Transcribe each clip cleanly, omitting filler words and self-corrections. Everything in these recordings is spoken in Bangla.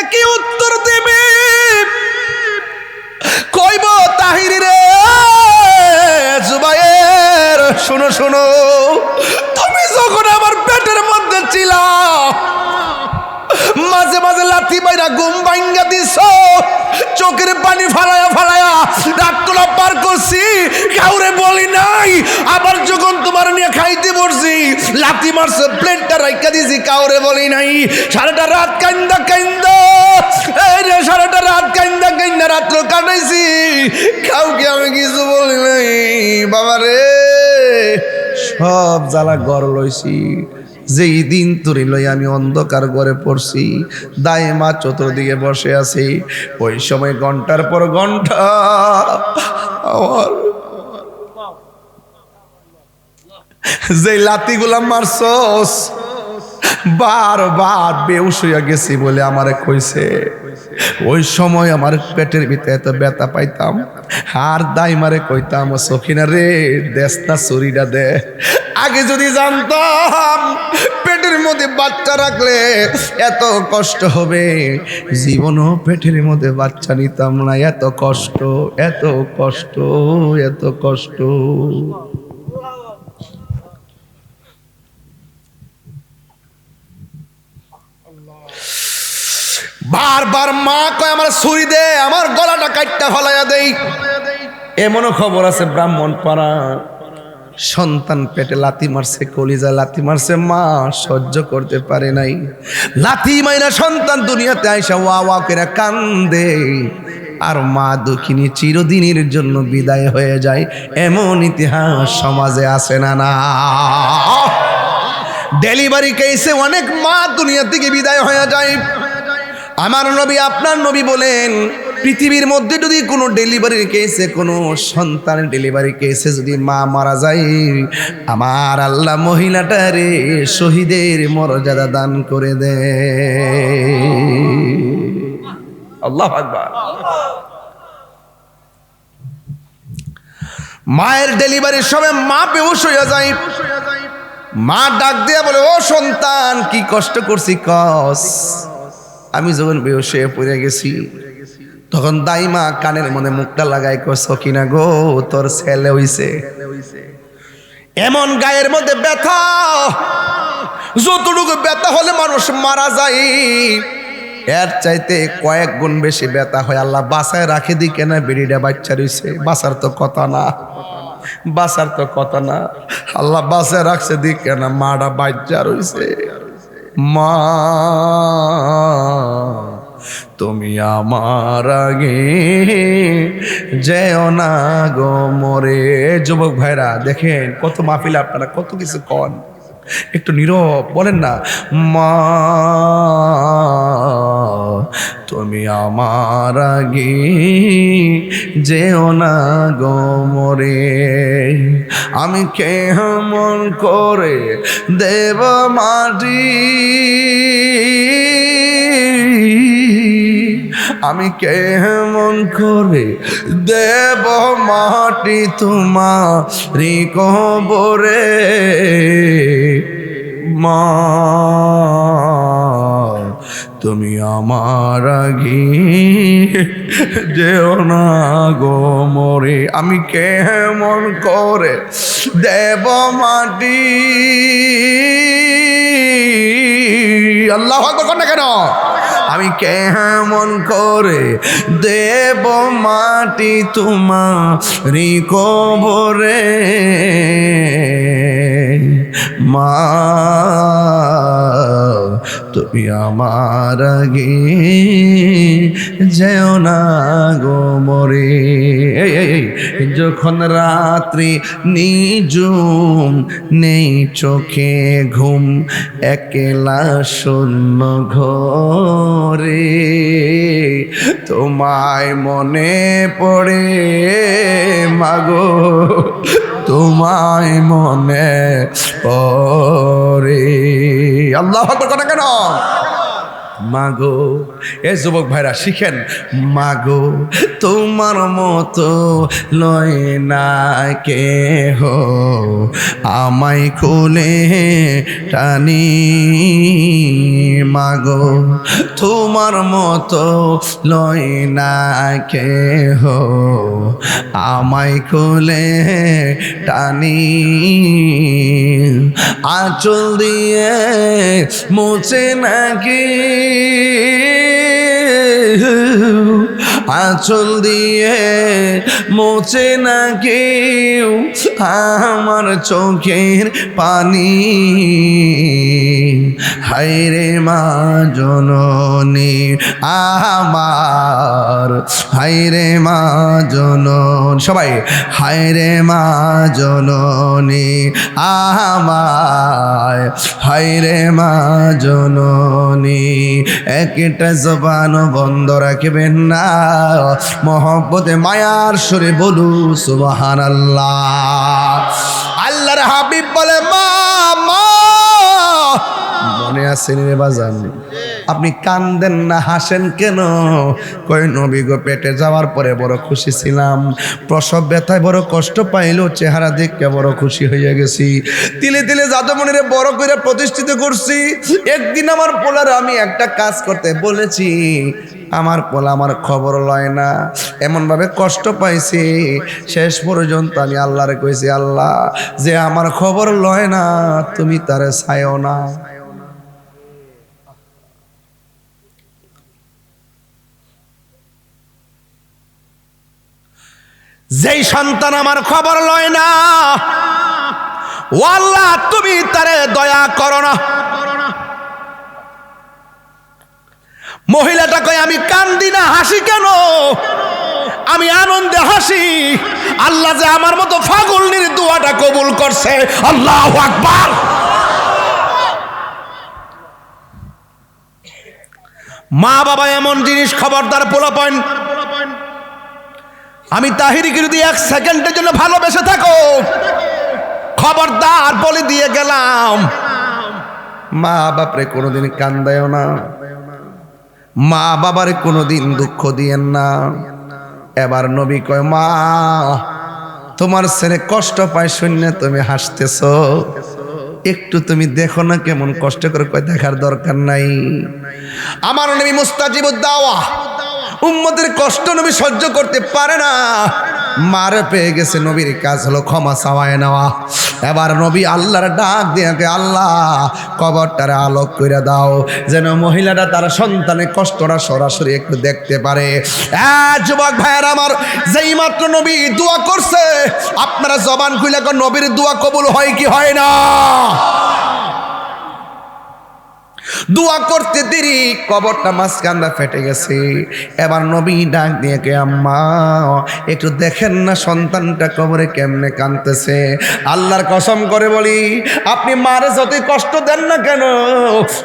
একই উত্তর দেবে, কইব তাহির রে জুবায়ের শোনো শোনো, তুমি যখন আমার পেটের মধ্যে ছিলা মাঝে মাঝে লাথি মাইরা ঘুম ভাঙ্গা দিছ, চোখের পানি ফালায়া ফালায়া রাতগুলো পার করছি, কাউরে বলি নাই। আবার যখন তোমার নিয়ে খাইতে বসছি লাথি মারছে, প্লেটটা রাইখা দিছি, কাউরে বলি নাই। সারাটা রাত কান্দা কান্দা, এই রে সারাটা রাত কান্দা কান্দা রাত্র কাটাইছি, কাউকে আমি কিছু বলি নাই। বাবা রে সব জ্বালা ঘর লইছি, যেই দিন তোরে লই আমি অন্ধকার ঘরে পড়ছি, দায়ে মা চতুর্দিকে বসে আছি, ওই সময় ঘন্টার পর ঘন্টা আমার যে লাতিগুলা মারছস বারবার বেহুশ হইয়া গেছি বলে আমারে কইছে। ওই সময় আমার পেটের ভিতরে এত ব্যথা পাইতাম, আর দাইমারে কইতাম সখিনা রে দেশ না চুরিটা দে। আগে যদি জানতাম পেটের মধ্যে বাচ্চা রাখলে এত কষ্ট হবে, জীবনও পেটের মধ্যে বাচ্চা নিতাম না। এত কষ্ট, এত কষ্ট, এত কষ্ট। বারবার মা কয় আমার ছুরি দে, আমার গলাটা কাটটা ফলাইয়া দেই। এমনও খবর আছে ব্রাহ্মণ পাড়া সন্তান পেটে লাথি মারছে, কলিজা লাথি মারছে, মা সহ্য করতে পারে নাই, লাথি মাইরা সন্তান দুনিয়াতে আইসা ওয়া ওয়া করে কান্দে, আর মা দুঃখিনী চিরদিনের জন্য বিদায় হয়ে যায়। এমন ইতিহাস সমাজে আছে না? না, ডেলিভারি কেসে অনেক মা দুনিয়া থেকে বিদায় হয়ে যায়। আমার নবী আপনার নবী বলেন, পৃথিবীর মধ্যে যদি কোনো ডেলিভারির কেসে, কোনো সন্তানের ডেলিভারি কেসে যদি মা মারা যায়, আমার আল্লাহ মহিলাটারে শহীদের মর্যাদা দান করে দেয়। আল্লাহু আকবার। মায়ের ডেলিভারির সময় মা বেহুশ হয়ে যায়, মা ডাক দিয়া বলে ও সন্তান কি কষ্ট করছি কস। আমি যখন বেহুশ হয়ে পড়ে গেছি তখন দাইমা কানের মনে মুখটা লাগাই কস কিনা গো তোর ছেলে হইছে। এমন গায়ের মধ্যে ব্যথা, যতটুকু ব্যথা হলে মানুষ মারা যায়, এর চাইতে কয়েক গুণ বেশি ব্যথা হয়। আল্লাহ বাসায় রাখে দি কেনা বেড়িটা বাচ্চা রইছে, বাসার তো কথা না, বাসার তো কথা না, আল্লাহ বাসায় রাখছে দি কেনা মাটা বাচ্চা রইছে। মা তুমি আমার আগে যেও না গো মরে। যুবক ভাইরা দেখেন কত মাহফিল, আপনারা কত কিছু কন, একটু নীরব বলেন না, মা তুমি আমার আগে যেও না গো মরে। আমি কেমন করে দেব মাটি, আমি কেমন করে দেব মাটি তোমারি কবরে। মা তুমি আমার আগে যেও না গো মরে। আমি কেমন করে দেব মাটি, আল্লাহু আকবার না কেন, আমি কেমন করে দেব মাটি তোমারি কবরে। মা তুমি আমার আগে যেও না গো মরে। যখন রাত্রি নিঝুম নেই চোখে ঘুম, একলা শূন্য ঘরে তোমায় মনে পড়ে মাগো, তোমায় মনে পড়ে। আল্লাহু আকবার কেন, মাগো এ যুবক ভাইরা শিখেন, মাগো তোমার মতো লয় না কেহ, আমায় কোলে টানি। মাগো তোমার মতো লয় না কেহ, আমায় কোলে টানি। আঁচল দিয়ে মুছে নাকি, আঁচল দিয়ে মুছে না কেউ আমার চোখের পানি। হায়রে মা জননী আমার, হায়রে মা জননী, সবাই হায়রে মা জননী আমায়, হায়রে মা জননী। একটা জবান বন্ধ রাখবেন না, মহব্বতে মায়ার সুরে বলু সুবহানাল্লাহ। আল্লাহর হাবিব বলে মা মা, মনে আছেন রে বাজান? আপনি কান্দেন না, হাসেন কেন? কই নবী গো, পেটে যাওয়ার পরে বড় খুশি ছিলাম, প্রসব ব্যথায় বড় কষ্ট পাইলো, চেহারা দেখে বড় খুশি হয়ে গেছি, তিলে তিলে জাদুমণিরে বড় করে প্রতিষ্ঠিত করছি। একদিন আমার পোলার আমি একটা কাজ করতে বলেছি, আমার পোলা আমার খবর লয় না, এমন ভাবে কষ্ট পাইছি, শেষ পর্যন্ত আমি আল্লাহরে কইছি, আল্লাহ যে আমার খবর লয় না তুমি তারে চাইও না। যেই সন্তান আমার খবর লয় না, ও আল্লাহ তুমি তারে দয়া করো না। মহিলাটা কয় আমি কান্দি না, হাসি কেন? আমি আনন্দে হাসি, আল্লাহ যে আমার মতো ফাগলনির দোয়াটা কবুল করছে। আল্লাহু আকবার। মা বাবা এমন জিনিস, খবরদার পোলাপান, আমি তাহিরিকে যদি 1 সেকেন্ডের জন্য ভালোবেসে থাকো, খবরদার বলে দিয়ে গেলাম, মা বাপরে কোনোদিন কান্দায়ও না, মা বাবারে কোনোদিন দুঃখ দিয়েন না। এবার নবী কয় মা তোমার ছেলে কষ্ট পায় শুনে তুমি হাসতেছ, একটু তুমি দেখো না কেমন কষ্ট করে। কয় দেখার দরকার নাই, আমার নবী মুস্তাজিবুদ দাওয়া, উম্মতের কষ্ট নবী সহ্য করতে পারে না। মারে পেয়ে গেছে, নবীর কাজ হলো ক্ষমা চাওয়ায় নেওয়া। এবার নবী আল্লাহর ডাক দিয়ে আল্লাহ কবরটারে আলোক করে দাও, যেন মহিলাটা তার সন্তানের কষ্টটা সরাসরি একটু দেখতে পারে। যুবক ভাইয়ের আমার, যেই মাত্র নবী দোয়া করছে, আপনারা জবান খুলে নবীর দোয়া কবুল হয় কি হয় না? দোয়া করতে দেরি, কবরটা মাঝখানটা ফেটে গেছে। এবার নবী ডাক দিয়ে কে আম্মা একটু দেখেন না সন্তানটা কবরে কেমনে কাঁদতেছে। আল্লাহর কসম করে বলি, আপনি মারে যতই কষ্ট দেন না কেন,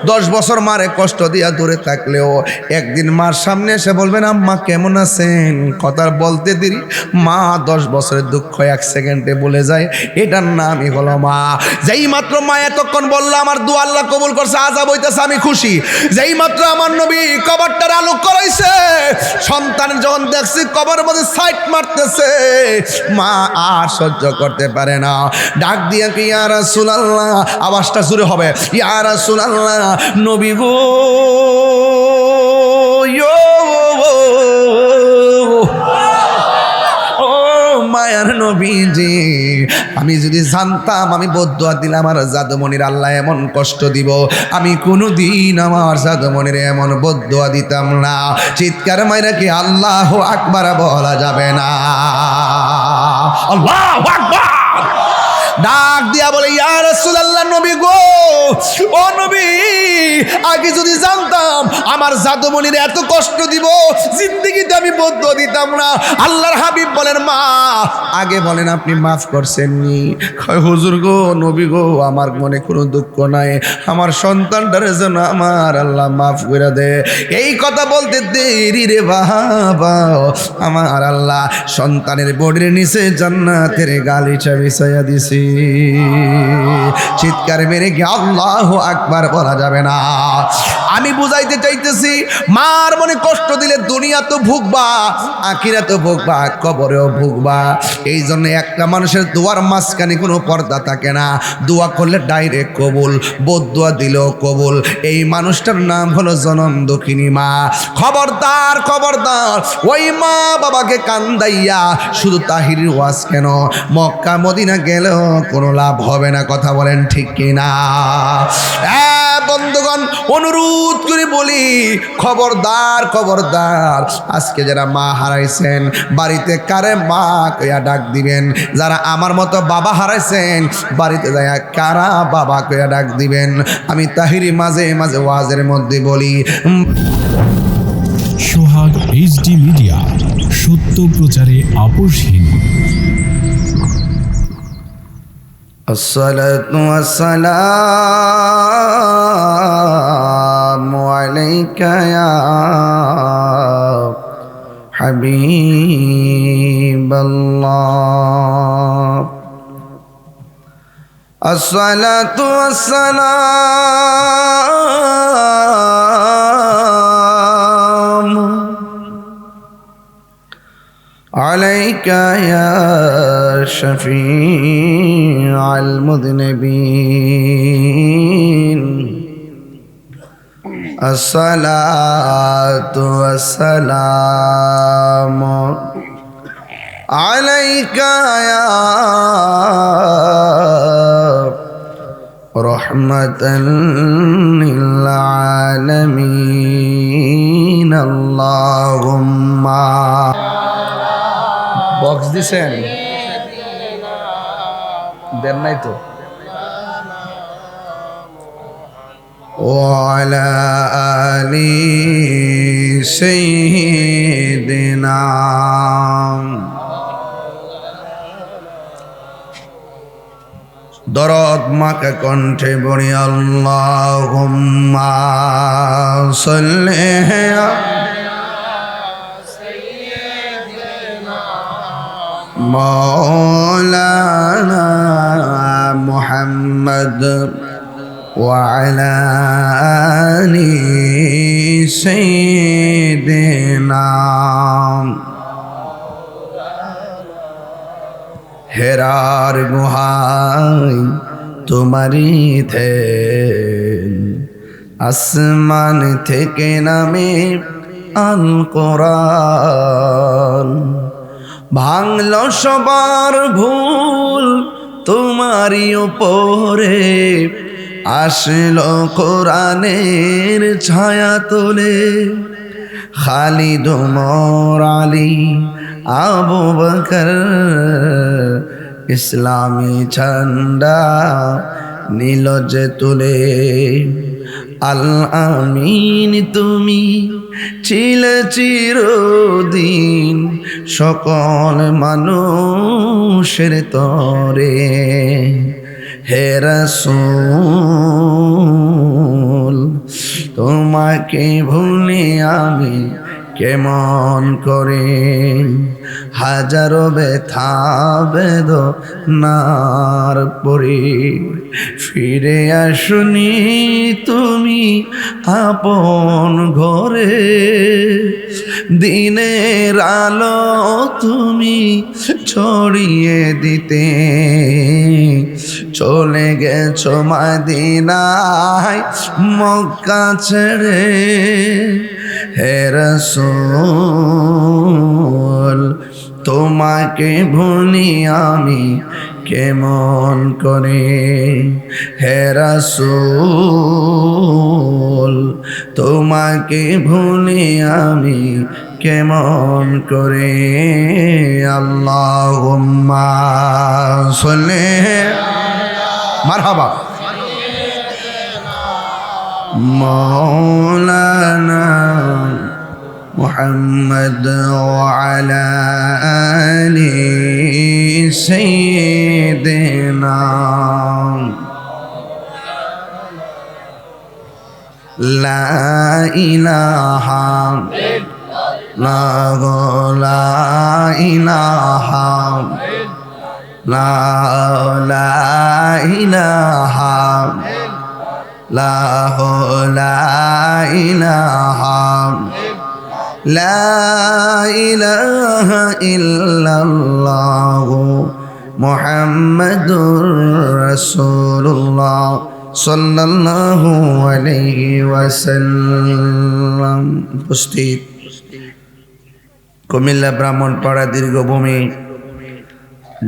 10 বছর মারে কষ্ট দিয়া দূরে থাকলেও একদিন মার সামনে এসে বলবেন আম্মা কেমন আছেন, কথা বলতে দেরি মা 10 বছরের দুঃখ 1 সেকেন্ডে বলে যায়। এটার নামই হলো মা। যেই মাত্র মা এতক্ষণ বললো আমার দোয়া আল্লাহ কবুল করছে, আজাব হইতেছে, আমি খুশি। যেই মাত্র আমার নবী কবরটার আলোক করাইছে, সন্তান যখন দেখছি কবরের মধ্যে সাইড মারতেছে, মা আর সহ্য করতে পারে না, ডাক দিয়ে কি ইয়া রাসূলুল্লাহ, আওয়াজটা জোরে হবে, ইয়া রাসূলুল্লাহ নবী গো, মায়ার নবীজি, আমি যদি জানতাম আমি বদদুয়া দিলাম আর জাদুমণির আল্লাহ এমন কষ্ট দিব, আমি কোনোদিন আমার জাদুমণির এমন বদদুয়া দিতাম না। চিৎকার মাইরা কি আল্লাহু আকবার বলা যাবে না? আল্লাহু আকবার। ডাক দিয়া বলে ইয়া রাসূলুল্লাহ নবী গো, ও নবী, আগে যদি জানতাম আমার জাদুমণির এত কষ্ট দিব, জিন্দেগিতে চাইতে আমি বদুয়া দিতাম না। আল্লাহর হাবিব বলেন মা আগে বলেন আপনি মাফ করছেননি? কয় হুজুর গো, নবী গো, আমার মনে কোনো দুঃখ নাই, আমার সন্তানটার জন্য আমার আল্লাহ মাফ করে দে। এই কথা বলতে দেরি রে বাবা, আমার আল্লাহ সন্তানের বডির নিচে জান্নাতের গালিচা বিছাইয়া দিছি। চিৎকার মেরে কি আল্লাহু আকবার বলা যাবে না? আমি বুঝাইতে চাইতেছি, মার মনে কষ্ট দিলে দুনিয়া তো ভুগবা, আখিরাত তো ভুগবা, কবরেও ভুগবা। এই জন্য একটা মানুষের দোয়ার মাঝখানে কোনো পর্দা থাকে না। দোয়া করলে ডাইরেক্ট কবুল, বদদুয়া দিলেও কবুল। এই মানুষটার নাম হলো জনম দুঃখিনী মা। খবরদার খবরদার, ওই মা বাবাকে কান্দাইয়া শুধু তাহিরির ওয়াজ কেন, মক্কা মদিনা গেলেও কোনো লাভ হবে না। কথা বলেন ঠিক কিনা? বন্ধুগণ, অনুরোধ করে বলি, খবরদার খবরদার, আজকে যারা মা হারাইছেন বাড়িতে কারে মা কইয়া ডাক দিবেন। যারা আমার মতো বাবা হারাইছেন বাড়িতে যায় কারা বাবা কইয়া ডাক দিবেন। আমি তাহিরি মাঝে মাঝে ওয়াজের মধ্যে বলি, সোহাগ এইচডি মিডিয়া, সত্য প্রচারে আপোষহীন। আসসালাতু ওয়াসসালামু আলাইকা ইয়া হাবিবাল্লাহ। আসসালাতু ওয়াসসালামু আলাইকা ইয়া শফীআল মুযনিবিন। আসসালাতু ওয়াসসালামু আলাইকা ইয়া রাহমাতাল লিল আলামিন। আল্লাহুম্মা বক্স দিছেন দেন নাই তো? ওয়ালা আলি সাইয়্যিদিনা। দরদ মাকে কণ্ঠে বলি, আল্লাহুম্মা সাল্লি মাওলানা মুহাম্মদ ওয়া আলা আলি সাইয়্যিদিনা। হেরার গুহায় তোমারি ধ্যান, আসমান থেকে নামে আল কোরআন। ভাঙল সবার ভুল তোমারই উপরে, আসলো কোরআনের ছায়া তোলে। খালিদ ওমর আলী আবু বকর ইসলামী ঝান্ডা নীল যে তুলে। আল আমিন তুমি ছিলে চিরদিন সকল মানুষের তরে। হে রাসূল তোমাকে ভুলে আমি কেমন করে, হাজারো ব্যথা বেদনার পরে ফিরে আসুনি তুমি আপন ঘরে। দিনের আলো তুমি ছড়িয়ে দিতে চলে গেছো মদিনায় মক্কা ছেড়ে। হে রাসূল তোমাকে ভুলি আমি কেমন করে। হে রাসূল তোমাকে ভুলি আমি কেমন করে। আল্লাহুম্মা সাল্লি মারহাবা মাওলানা محمد وعلى آل سيدنا لا إله لا لا إله لا لا إله لا لا إله لا إله إلا الله محمد رسول الله সাল্লাল্লাহু আলাইহি ওয়াসাল্লাম। উপস্থিত কুমিল্লা ব্রাহ্মণপাড়া দীর্ঘভূমি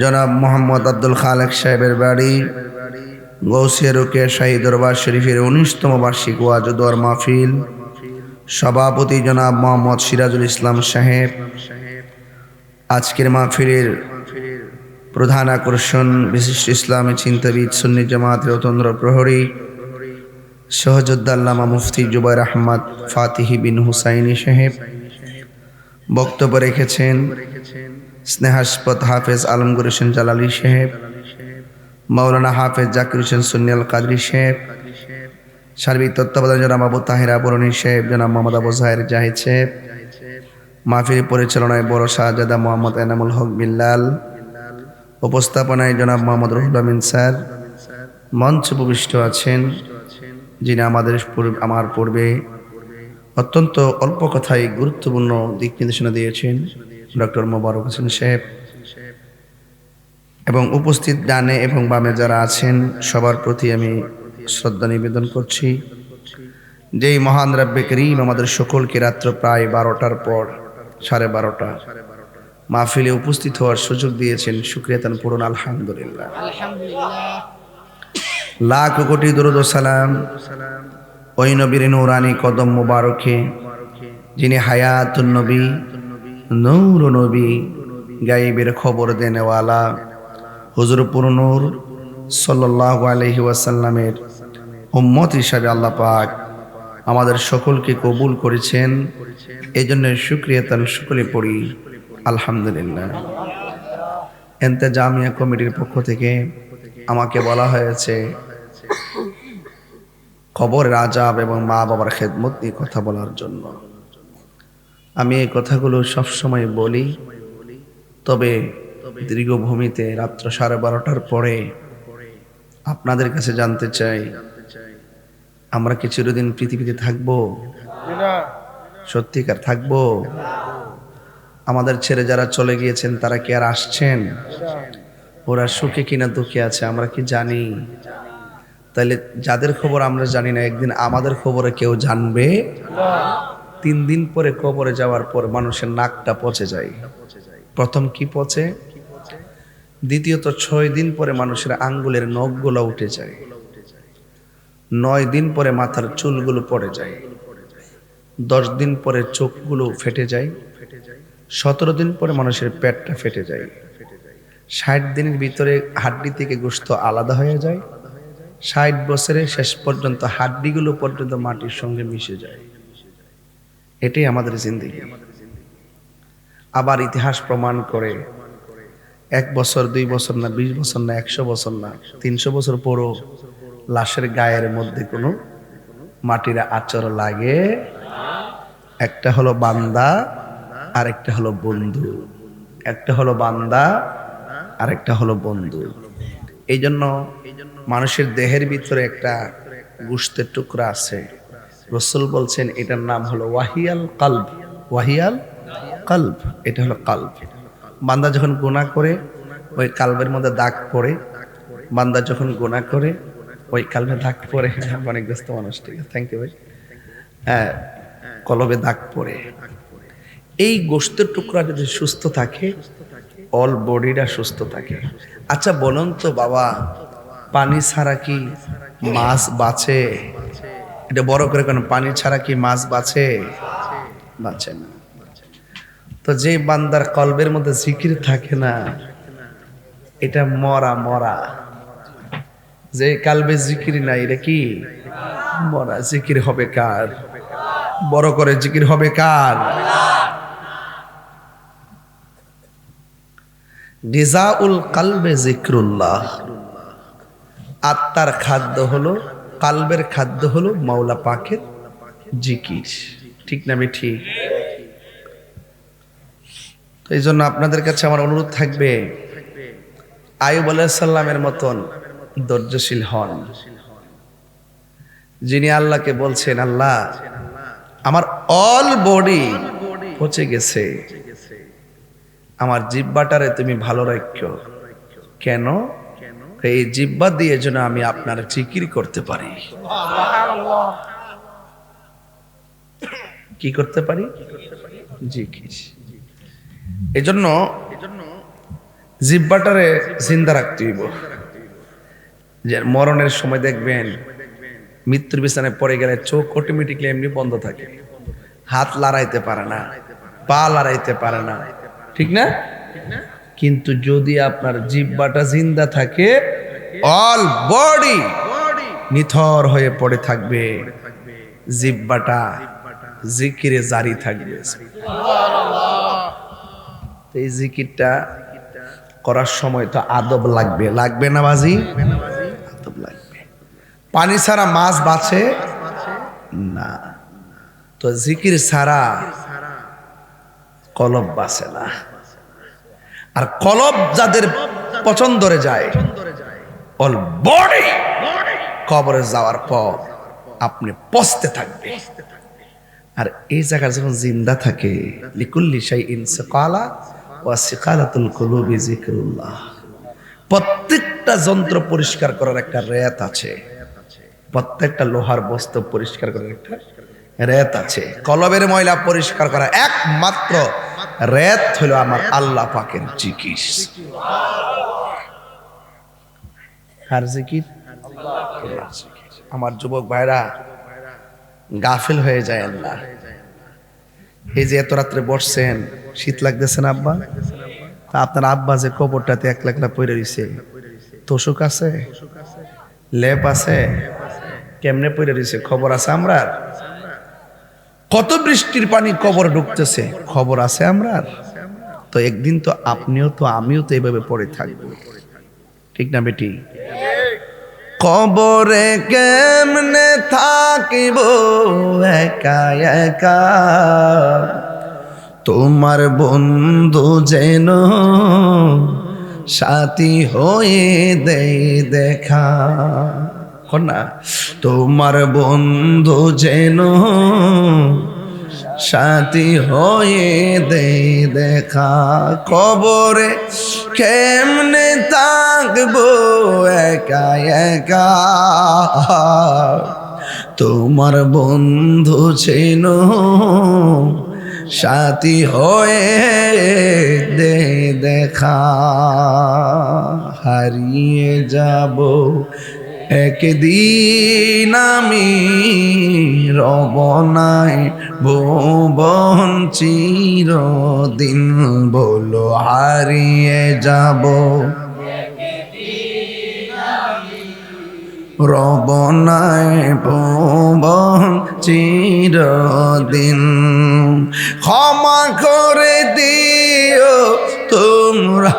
জনাব মোহাম্মদ আব্দুল খালেক সাহেবের বাড়ি গৌসিয়া রোকেয়া শাহী দরবার শরীফের 19তম বার্ষিক ওয়াজ ও দোয়ার মাহফিল, সভাপতি জনাব মোহাম্মদ সিরাজুল ইসলাম সাহেব। আজকের মাহফিলের প্রধান আকর্ষণ বিশিষ্ট ইসলামী চিন্তাবিদ সুন্নি জামাতের অতন্দ্র প্রহরী সহযোদ্ধা আল্লামা মুফতি জুবাইর আহমদ ফাতিহি বিন হুসাইনি সাহেব। বক্তব্য রেখেছেন স্নেহাস্পদ হাফেজ আলমগীর হোসেন জালালী সাহেব, মাওলানা হাফেজ জাকির হোসেন সুন্নি আল কাদরি সাহেব। সার্বিক তত্ত্বাবধানে জনাব আবু তাহের আবরণী সাহেব, জনাব মোহাম্মদ আবু জাহের জাহিদ সাহেব। মাহফিল পরিচালনায় বড় শাহজাদা মোহাম্মদ এনামুল হক বিল্লাল। উপস্থাপনায় জনাব মোহাম্মদ রুহুল আমিন স্যার। মঞ্চে উপবিষ্ট আছেন যিনি আমার পূর্বে অত্যন্ত অল্প কথায় গুরুত্বপূর্ণ দিক নির্দেশনা দিয়েছেন, ডক্টর মোবারক হোসেন সাহেব। এবং উপস্থিত ডানে এবং বামে যারা আছেন সবার প্রতি আমি শ্রদ্ধা নিবেদন করছি। যেই মহান রব্বে করিম আমাদের সকলকে রাত্র প্রায় 12টার পর 12:30 মাহফিলে উপস্থিত হওয়ার সুযোগ দিয়েছেন, শুকরিয়া তান পূরণ আলহামদুলিল্লাহ। লাখ কোটি দরুদ ও সালাম ওই নবীর নূরানি কদম মুবারকে যিনি হায়াতুন নবী, নূর নবী, গায়েবের খবর দেনেওয়ালা হুজুর পুর নূর সাল্লাল্লাহু আলাইহি ওয়াসাল্লামের উম্মত হিসাবে আল্লাহ পাক আমাদের সকলকে কবুল করেছেন। এই জন্য শুকরিয়া তান সকলে পড়ি আলহামদুলিল্লাহ। ইন্তেজামিয়া কমিটির পক্ষ থেকে আমাকে বলা হয়েছে কবরের আযাব এবং মা বাবার খেদমত নিয়ে কথা বলার জন্য। আমি এই কথাগুলো সবসময় বলি, তবে দীর্ঘভূমিতে রাত্র 12:30টার পরে আপনাদের কাছে জানতে চাই, আমরা কি চিরদিন পৃথিবীতে থাকবো? সত্যিকার থাকবো? আমাদের ছেড়ে যারা চলে গিয়েছেন তারা কি আর আসছেন? ওরা সুখে কিনা দুঃখে আছে আমরা কি জানি? তাহলে যাদের খবর আমরা জানি না, একদিন আমাদের খবরে কেউ জানবে? 3 দিন পরে কবরে যাওয়ার পর মানুষের নাকটা পচে যায়। প্রথম কি পচে, দ্বিতীয়ত 6 দিন পরে মানুষের আঙ্গুলের নখগুলো উঠে যায়, 9 দিন পরে মাথার চুলগুলো পড়ে যায়, 10 দিন পরে চোখগুলো ফেটে যায়, 17 দিন পরে মানুষের পেটটা ফেটে যায়, 60 দিনের ভিতরে হাড্ডি থেকে গোশত আলাদা হয়ে যায়, 60 বছরের শেষ পর্যন্ত হাড্ডিগুলো পর্যন্ত মাটির সঙ্গে মিশে যায়। এটাই আমাদের জিন্দেগি। আবার ইতিহাস প্রমাণ করে 1 বছর 2 বছর না, 20 বছর না, 100 বছর না, 300 বছর পরও লাশের গায়ের মধ্যে কোনো মাটির আচর লাগে। একটা হলো বান্দা আর একটা হলো বন্ধু, একটা হলো বান্দা আর একটা হলো বন্ধু। এই জন্য মানুষের দেহের ভিতরে একটা গোশতের টুকরা আছে, রাসূল বলছেন এটার নাম হলো ওয়াহিয়াল কলব। ওয়াহিয়াল কলব, এটা হলো কলব। বান্দা যখন গুনাহ করে ওই কলবের মধ্যে দাগ পড়ে, বান্দা যখন গুনাহ করে ওই কলবে দাগ পড়ে। অনেক ব্যস্ত মানুষ, ঠিক আছে, থ্যাংক ইউ ভাই। হ্যাঁ, কলবে দাগ পড়ে। এই গোশতের টুকরা যদি সুস্থ থাকে, অল বডিটা সুস্থ থাকে। আচ্ছা বলুন তো বাবা, পানি ছাড়া কি মাছ বাঁচে? এটা বড় করে কেন, পানি ছাড়া কি মাছ বাঁচে? বাঁচে না। তো যে বান্দার কলবের মধ্যে জিকির থাকে না, এটা মরা মরা। যে কালবে জিকির নাই, এটা কি মরা। জিকির হবে কার? বড় করে জিকির হবে কার? গিজাউল কালবে যিকরুল্লাহ, আত্মার খাদ্য হলো, কালবের খাদ্য হলো মাওলা পাকের জিকির। ঠিক না ঠিক? তো এই জন্য আপনাদের কাছে আমার অনুরোধ থাকবে, আইয়ুব আলাইহিস সালামের মতন ধৈর্যশীল হন, যিনি আল্লাহকে বলছেন, আল্লাহ আমার অল বডি পচে গেছে, আমার জিহ্বাটারে তুমি ভালো রাখো। কেন? এই জিহ্বা দিয়ে যেন আমি আপনার জিকির করতে পারি। কি করতে পারি? জিকির। এজন্য জিহ্বাটারে জিন্দা রাখতে হইব। যে মরণের সময় দেখবেন মৃত্যুর বিছানায় পড়ে গেলে চোখ অটোমেটিকলি এমনি বন্ধ থাকে, হাত লড়াইতে পারে না, পা লড়াইতে পারে না, ঠিক না? কিন্তু যদি আপনার জিহ্বাটা জিন্দা থাকে, অল বডি নিথর হয়ে পড়ে থাকবে, জিহ্বাটা জিকিরে জারি থাকবে। এই জিকিরটা করার সময় তো আদব লাগবে, লাগবে না বাজি? আদব লাগবে। পানি ছাড়া মাছ বাঁচে না, তো জিকির ছাড়া কলব বাঁচে না। আর কলব যাদের পছন্দরে যায়, অল বডি কবরে যাওয়ার পর আপনি পচতে থাকবে। আর এই জায়গা যখন জিন্দা থাকে, লিকুল্লি শাইইন সিকালা ওয়া সিকালাতুল কুলুবি যিকরুল্লাহ। প্রত্যেকটা যন্ত্র পরিষ্কার করার একটা রেত আছে, প্রত্যেকটা লোহার বস্তু পরিষ্কার করার একটা রেত আছে। কলবের ময়লা পরিষ্কার করা একমাত্র রেত হলো আমার আল্লাহ পাকের জিকির। আর জিকির আমার যুবক ভাইরা গাফিল হয়ে যায় না। এই যে এত রাত্রে বসছেন, শীত লাগতেছে না আব্বা? তা আপনার আব্বা যে কবরটাতে একলা একলা পড়ে রইছে, তোষক আছে, লেপ আছে, কেমনে পড়ে রইছে খবর আছে আমরা? কত বৃষ্টির পানি কবর ঢুকতেছে, খবর আছে আমরা? তো একদিন তো আপনিও তো আমিও তো এইভাবে পড়ে থাকবো, ঠিক না বেটি? কবরে কেমনে থাকিব একা একা, তোমার বন্ধু যেন সাথী হয়ে দেয় দেখা। না, তোমার বন্ধু যেন সাথী হয়ে দেয় দেখা। কবরে কেমনে থাকবো একা একা, তোমার বন্ধু ছিল সাথী হয়ে দে দেখা। হারিয়ে যাব একদিন আমি, রব নাই ভুবন চিরদিন। বলো হারিয়ে যাব রব নাই ভুবন চিরদিন। ক্ষমা করে দিও তোমরা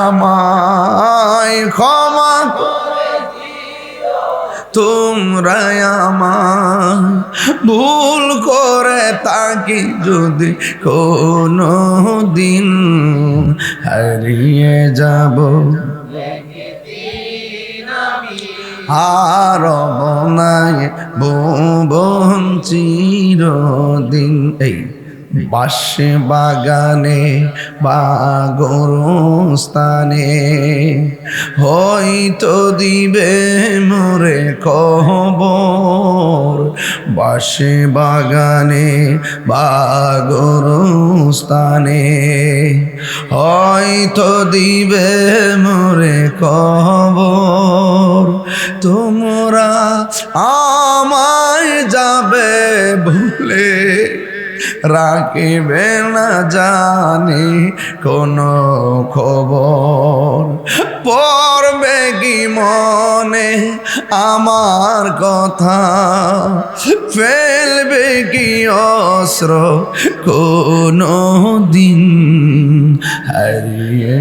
আমায়, ক্ষমা তোমরা আমায়, ভুল করে তাকি যদি কোনো দিন হারিয়ে যাব আর নাই ভুবন চিরদিন। এই বাসে বাগানে বা গোরস্থানে হয়তো দিবে মোরে খবর। বাসে বাগানে বা গোরস্থানে হয়তো দিবে মোরে খবর। তোমরা আমায় যাবে ভুলে, রাখিবে না জানি কোনো খবর। পড়বে কি মনে আমার কথা, ফেলবে কি অস্ত্র কোনো দিন হারিয়ে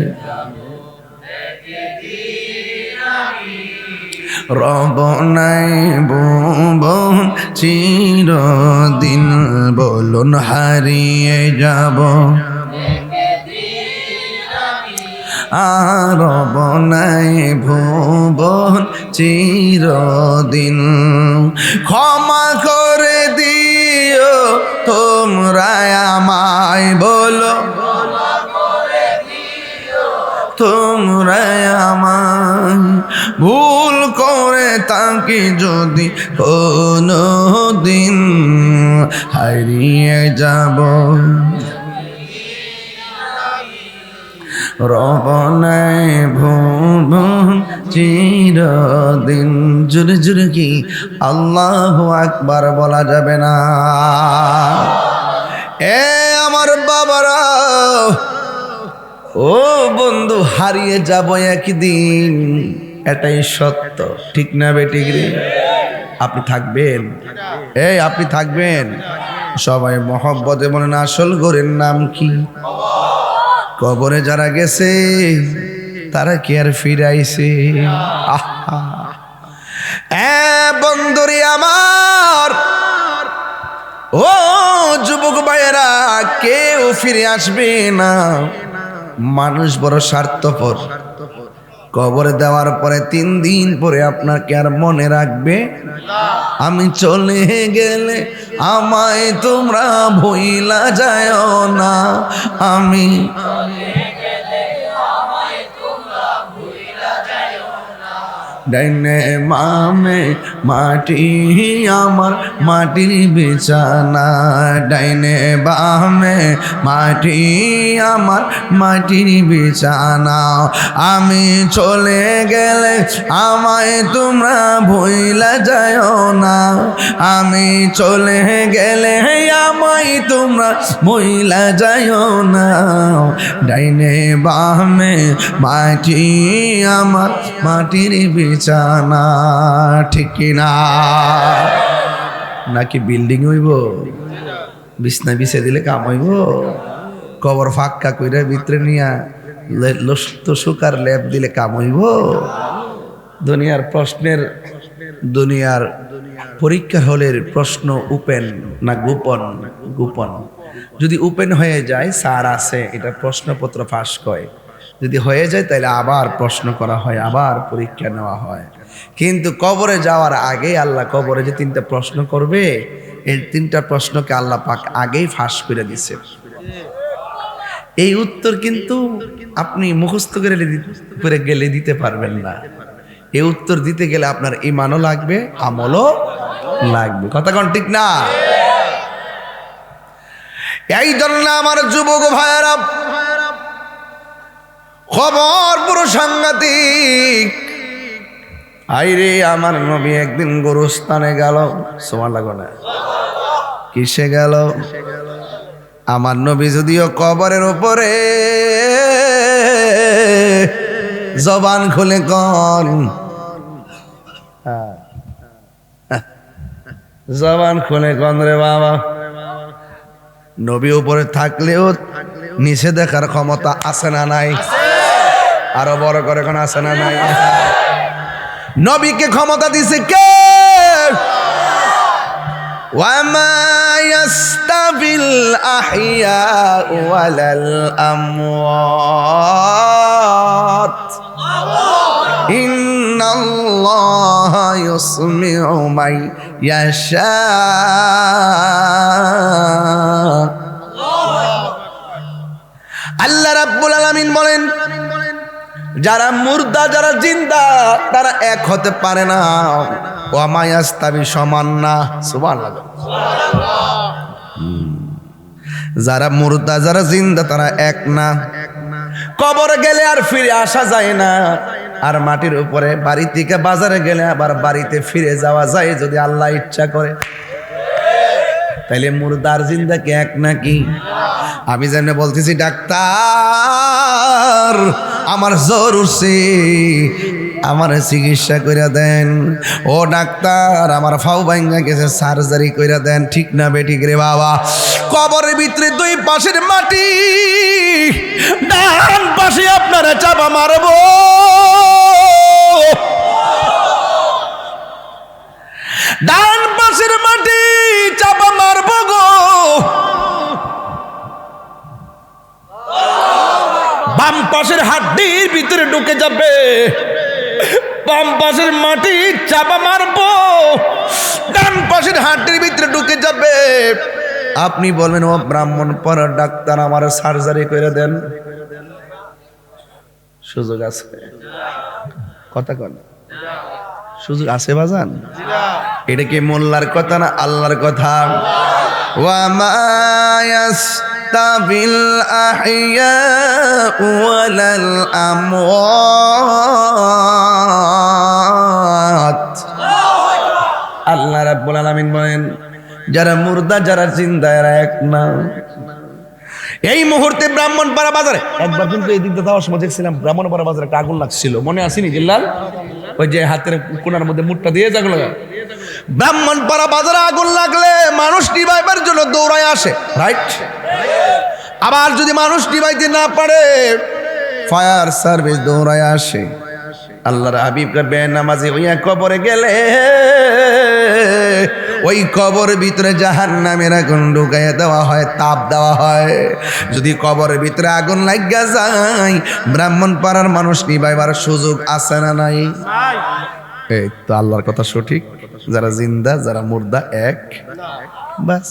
রব নাই ভুবন চিরদিন, বলুন হারিয়ে যাব আর রব নাই ভুবন চিরদিন। ক্ষমা করে দিও তোমরা আমায়, বলো তোমরা আমায়, ভুল করে তাকে যদি কোনো দিন হারিয়ে যাব রব নাই ভুবন চিরদিন। জুড়ে জুড়ে কি আল্লাহু আকবার বলা যাবে না? এ আমার বাবারা, ও বন্ধু, হারিয়ে যাব একদিন, এটাই সত্য, ঠিক না বেঠিক রে? আপনি থাকবেন, এই আপনি থাকবেন। সবাই মহব্বতে বলেন আসল গোরের নাম কি? কবরে যারা গেছে তারা কি আর ফিরাইছে? আহা বন্ধুরি আমার, ও যুবক ভাইয়েরা, কেউ ফিরে আসবে না। মানুষ বড় স্বার্থপর। কবরে দেওয়ার পরে 3 দিন পরে আপনাকে আর মনে রাখবে? আমি চলে গেলে আমায় তোমরা ভুইলা যায় না, আমি ডাইনে মামে মাটি আমার মাটির বিছানা, ডাইনে বামে মাটি আমার মাটির বিছানা। আমি চলে গেলে আমায় তোমরা ভুইলা যায় না, আমি চলে গেলে আমায় তোমরা ভুইলা যায় না। ডাইনে বামে মাটি আমার মাটির বিছানা, ঠিক কিনা? নাকি বিল্ডিং হইব? বিছনা বিছে দিলে কাম হইব? কবর ফাঁকা কইরা ভিতরে নিয়া সুকার লেপ দিলে কাম হইব? দুনিয়ার প্রশ্নের, দুনিয়ার পরীক্ষা হলের প্রশ্ন ওপেন না গোপন? গোপন। যদি ওপেন হয়ে যায় স্যার আছে, এটা প্রশ্নপত্র ফাঁস করে। যদি হয়ে যায় তাহলে আবার প্রশ্ন করা হয়, আবার পরীক্ষা নেওয়া হয়। কিন্তু কবরে যাওয়ার আগে আল্লাহ কবরে যে 3টা প্রশ্ন করবে, এই 3টা প্রশ্নকে আল্লাহ পাক আগেই ফাঁস করে দিছে। এই উত্তর কিন্তু আপনি মুখস্থ করে গেলে দিতে পারবেন না। এই উত্তর দিতে গেলে আপনার ঈমানও লাগবে, আমলও লাগবে। কথা কোন ঠিক না? এই জন্য আমার যুবক ভাইয়েরা, খবর পুরো সাংঘাতিক। আইরে আমার নবী একদিন গোরস্থানে গেল। সুবহানাল্লাহ না? কিসে গেল? আমার নবী যদিও কবরের উপরে জবান খুলে কন, জবান খুলে কন রে বাবা। নবী উপরে থাকলেও নিচে দেখার ক্ষমতা আছে না নাই? আরো বড় করে কোন আছে না নাই? নবীকে ক্ষমতা দিছে কে? ওয়ামা ইয়াস্তাবিল আহইয়া ওয়ালাল আমওয়াত ইন্নাল্লাহা ইউসমিউ মান ইয়াশা। আল্লাহ রাব্বুল আলামিন বলেন, যারা মুর্দা যারা জিন্দা তারা এক হতে পারে না। ওয়ামা ইয়াস্তাবি সমান না। সুবহানাল্লাহ। যারা মুর্দা যারা জিন্দা তারা এক না। কবরে গেলে আর ফিরে আসা যায় না, আর মাটির উপরে বাড়ি থেকে বাজারে গেলে আবার বাড়িতে ফিরে যাওয়া যায় যদি আল্লাহ ইচ্ছা করে। তাইলে মুর্দার জিন্দা কি এক নাকি? আমি যেন বলতেছি ডাক্তার আমার জ্বর উঠছে, আমার চিকিৎসা কইরা দেন। ও ডাক্তার, আমার ফাও ভাঙ্গা গেছে, সার্জারি কইরা দেন। ঠিক না বেঠিক রে বাবা? কবরের ভিতরে দুই পাশের মাটি, ডান পাশে আপনারা চাপা মারবো, ডান পাশের মাটি চাপা মারবো গো, বাম পাশের হাড্ডির ভিতরে ঢুকে যাবে, বাম পাশের মাটি চাপা মারবো, ডান পাশের হাড্ডির ভিতরে ঢুকে যাবে। আপনি বলবেন, ও ব্রাহ্মণ পড়া ডাক্তার, আমার সার্জারি করে দেন। সুযোগ আছে? কথা কন, সুযোগ আছে বাজান? এটা কি মোল্লার কথা না আল্লাহর কথা? ওয়া মা ইয়াস্তাবিল আহইয়াউ ওয়ালাল আমওয়াত। আল্লাহ রাব্বুল আলামিন বলেন, যারা মুর্দা যারা জিন্দা এরা এক না। এই মুহূর্তে ব্রাহ্মণপাড়া বাজারে একবার কিন্তু এই দিকটা যাওয়ার সময় দেখছিলাম, ব্রাহ্মণপাড়া বাজারে একটা আগুন লাগছিল, মনে আসেনি জিল্লাল? ওই যে হাতের কোনার মধ্যে মুটটা দিয়ে জাগলো। ব্রাহ্মণপাড়া বাজারে আগুন লাগলে মানুষ নিভাইবার জন্য দৌড়ায় আসে, রাইট? আবার যদি মানুষ নিভাইতে না পারে, ফায়ার সার্ভিস দৌড়ায় আসে। আল্লাহর হাবিবরা বেনামাজি হইয়া কবরে গেলে ওই কবরের ভিতরে জাহান্নামের আগুন ঢুকাইয়া দেওয়া হয়, তাপ দেওয়া হয়। যদি কবরের ভিতরে আগুন লাগিয়া যায়, ব্রাহ্মণপাড়ার মানুষ নিভাইবার সুযোগ আছে না নাই? এই তো আল্লাহর কথা সঠিক। যারা জিন্দা যারা মুর্দা এক, বাস।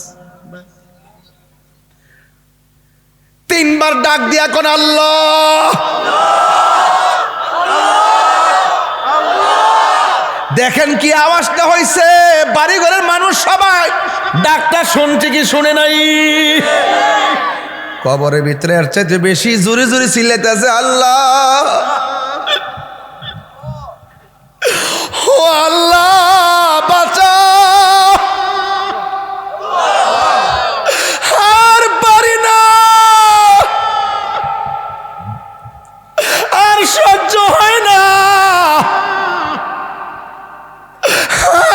তিনবার ডাক দিয়া কোন আল্লাহ, দেখেন কি আওয়াজটা হয়েছে। বাড়ি ঘরের মানুষ সবাই ডাক্তার শুনছে কি শুনে নাই? কবরের ভিতরে এর চাইতে বেশি জোরে জোরে চিল্লাইতেছে, আল্লাহ ও আল্লাহ বাঁচা, আর পারি না, আর সহ্য হয় না,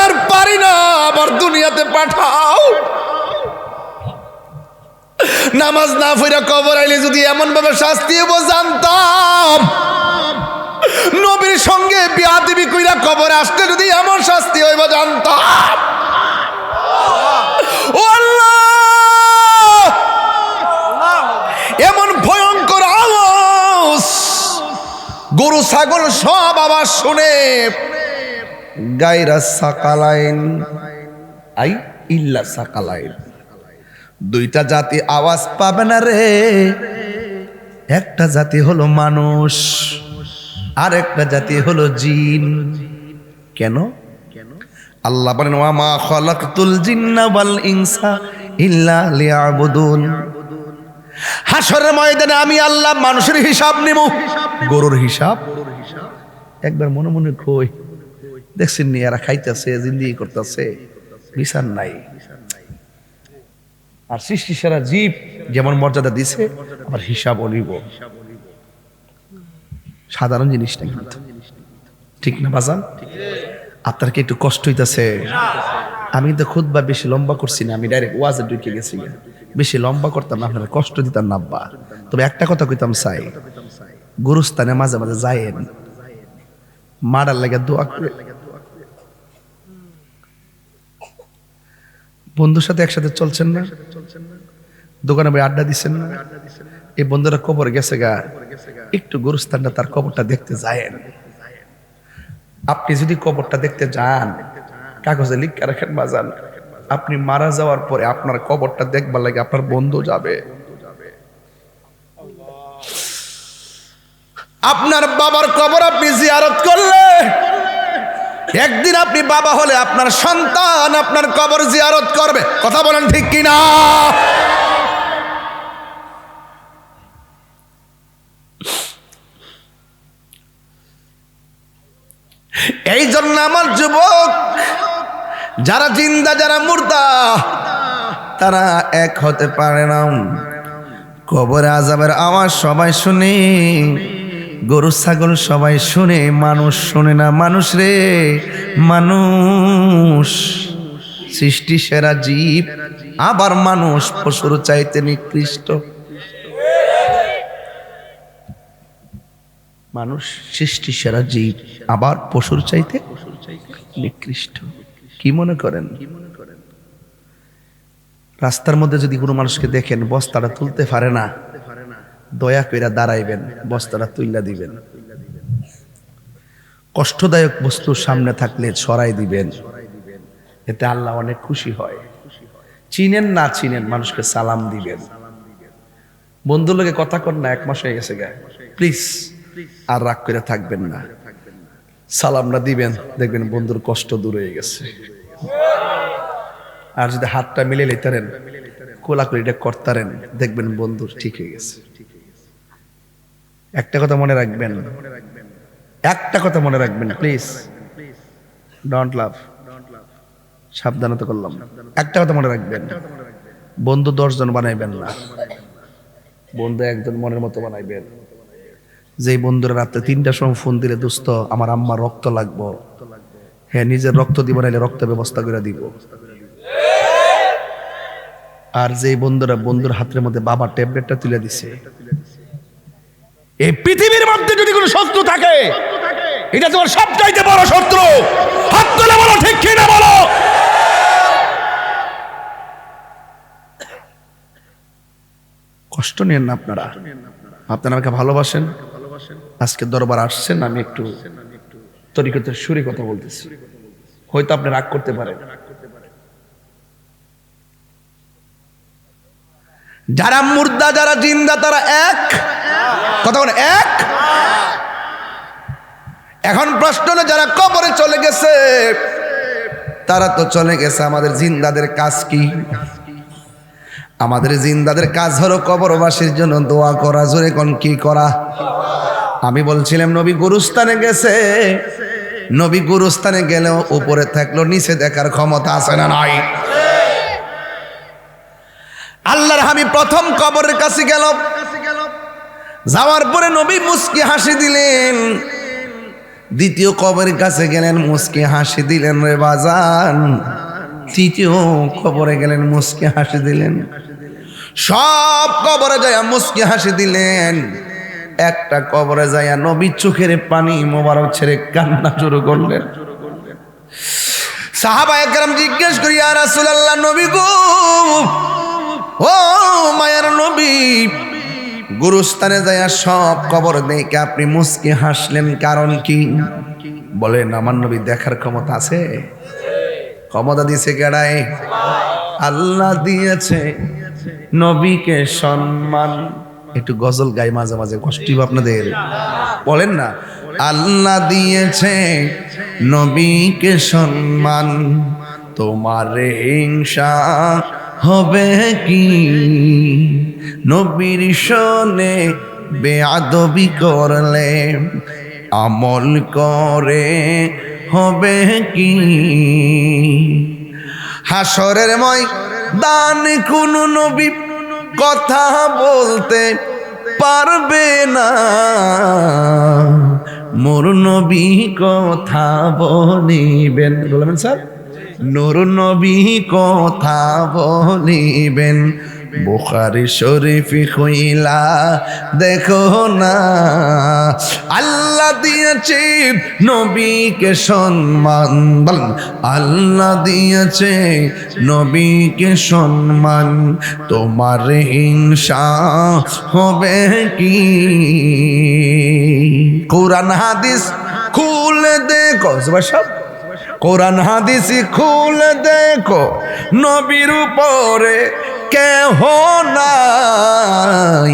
আর পারি না, আবার দুনিয়াতে পাঠাও। নামাজ না পড়া কবর আইলে যদি এমন ভাবে শাস্তি হবো জানতাম, নবীর সঙ্গে বিয়াদবি কইরা কবরে আসতে যদি এমন শাস্তি হইব জানতাম। ও আল্লাহ, এমন ভয়ঙ্কর আওয়াজ, গরু ছাগল সব আওয়াজ শুনে গায়রা সাকালাইন আই ইল্লা সাকালাইন, দুইটা জাতি আওয়াজ পাবে না রে। একটা জাতি হলো মানুষ, আর একটা জাতি হলো জিন। কেন? আল্লাহ বলেন, ওয়া মা খালাকতুল জিন্না ওয়াল ইনসা ইল্লা লিয়াবুদুন। হাসরের ময়দানে আমি আল্লাহ মানুষের হিসাব নেব, গরুর হিসাব একবার মনে মনে কই। দেখছেন নি এরা খাইতেছে, জিন্দিগি করতেছে, বিচার নাই। আর সৃষ্টি সারা জীব যেমন মর্যাদা দিছে, আবার হিসাব অনিব। সাধারণ জিনিস না কিন্তু, ঠিক না বাজান? আপনার কি একটু কষ্ট হইতেছে? আমি তো খুতবা বেশি লম্বা করছি না, আমি ডাইরেক্ট ওয়াজে ঢুকে গেছি। বেশি লম্বা করতাম না, আপনারা কষ্ট দিতাম না আব্বা। তবে একটা কথা কইতাম চাই, গুরুস্থানে মাঝে মাঝে যায়েন, মারার লাগে দোয়া করে। বন্ধুর সাথে একসাথে চলছেন না, দোকানে ভাই আড্ডা দিচ্ছেন না, এই বন্ধুরা কবর গেছে গা, একটু গুরুস্থানটা তার কবরটা দেখতে যায়েন। আপনি যদি কবরটা দেখতে যান, কাগজে লিখে রাখেন বাজান, আপনি মারা যাওয়ার পরে আপনার কবরটা দেখবার লাগে আপনার বন্ধু যাবে। আপনার বাবার কবর আপনি জিয়ারত করলে, একদিন আপনি বাবা হলে আপনার সন্তান আপনার কবর জিয়ারত করবে। কথা বলেন ঠিক কিনা? এই জন্য আমার যুবক যারা জিন্দা যারা মুর্দা তারা এক হতে পারে না। কবরে আযাবের আওয়াজ সবাই শুনি, গরু ছাগল সবাই শুনে, মানুষ শোনে না। মানুষ রে মানুষ সৃষ্টি সেরা জীব, আবার মানুষ পশুর চাইতে নিকৃষ্ট। মানুষ সৃষ্টি সেরা জীব, আবার পশুর চাইতে নিকৃষ্ট। কি মনে করেন? রাস্তার মধ্যে যদি কোনো মানুষকে দেখেন বস্তাটা তুলতে পারে না, দয়া কইরা দাঁড়াইবেন, বস্তাটা তুইলা দিবেন। কষ্টদায়ক বস্তু সামনে থাকলে সরাই দিবেন, এতে আল্লাহ অনেক খুশি হয়। চিনেন না চিনেন মানুষকে সালাম দিবেন। বন্ধুর লোকে কথা কর না, 1 মাস হয়ে গেছে গা, প্লিজ আর রাগ করে থাকবেন না, সালামটা দিবেন, দেখবেন বন্ধুর কষ্ট দূর হয়ে গেছে। আর যদি হাতটা মিলে লেতারেন, কোলাকুলিটা করতারেন, দেখবেন বন্ধুর ঠিক হয়ে গেছে। একটা কথা মনে রাখবেন, একটা কথা মনে রাখবেন, প্লিজ ডোন্ট লাভ। সাবধানতা করলাম, একটা কথা মনে রাখবেন, বন্ধু 10 জন বানাইবেন না, বন্ধু একজন মনের মতো বানাইবেন। যেই বন্ধুরা রাতে 3টার সময় ফোন দিলে, দোস্ত আমার আম্মার রক্ত লাগবো, হ্যাঁ নিজের রক্ত দিব, নাইলে রক্ত ব্যবস্থা করে দিব। আর যেই বন্ধুরা বন্ধুর হাতের মধ্যে বাবার ট্যাবলেটটা তুলে দিছে, এই পৃথিবীর মধ্যে যদি কোনো শত্রু থাকে, এটা তোমার সবচাইতে বড় শত্রু। হাত তুলে বলো ঠিক কি না বলো। কষ্ট নেন না আপনারা, আপনারা আমাকে ভালোবাসেন, আজকে দরবার আসছেন, আমি একটু তরিকতের সুরে কথা বলতেছি, হয়তো আপনি রাগ করতে পারেন। যারা মুর্দা যারা জিন্দা তারা এক, কথা বলে এক। এখন প্রশ্ন হলো, যারা কবরে চলে গেছে তারা তো চলে গেছে, আমাদের জিন্দাদের কাজ কি? আমাদের জিন্দাদের কাজ হলো কবরবাসীর জন্য দোয়া করা। জোরে কোন কি করা? আমি বলছিলাম নবী গুরুস্থানে গেছে, নবী গুরুস্থানে গেলেও উপরে থাকলো, নিচে দেখার ক্ষমতা আছে না নাই? আল্লাহর হাবিব প্রথম কবরের কাছে গেল, যাওয়ার পরে নবী মুস্কি হাসি দিলেন। দ্বিতীয় কবরের কাছে গেলেন, মুস্কি হাসি দিলেন রে বাজান। তৃতীয় কবরে গেলেন, মুস্কি হাসি দিলেন। সব কবরে যায় মুস্কি হাসি দিলেন, একটা কবরে যায় নবী চোখের পানি মোবারক ছেড়ে কান্না শুরু করলেন। সাহাবায়ে কেরাম জিজ্ঞেস করি, ইয়া রাসূলুল্লাহ, নবী গো, ও মায়ার নবী, গুরুস্থানে যায় সব কবর দেখে আপনি মুস্কি হাসলেন, কারণ কি? বলেন, আমার নবী দেখার ক্ষমতা আছে? ক্ষমতা দিয়েছে কেডায়? আল্লাহ দিয়েছে। নবীকে সম্মান। একটু গজল গাই মাঝে মাঝে, কষ্ট আপনাদের, বলেন না। আল্লাহ দিয়েছে নবীকে সম্মান, তোমার হিংসা হবে কি? নবীর শোনে বেয়াদবি করলে আমল করে হবে কি? হাসরের ময়দান কোন নবী কথা বলতে পারবে না, মোর নবী কথা বলিবেন। বলবেন স্যার, নূর নবী কথা বলিবেন। বুখারী শরীফ খুইলা দেখো না, আল্লাহ দিয়েছে নবীকে সম্মান। বলেন, আল্লাহ দিয়েছে নবীকে সম্মান, তোমার হিংসা হবে কি? কোরআন হাদিস খুলে দেখো সব, কোরআন হাদিস খুলে দেখো, নবীর উপরে কেহ নাই,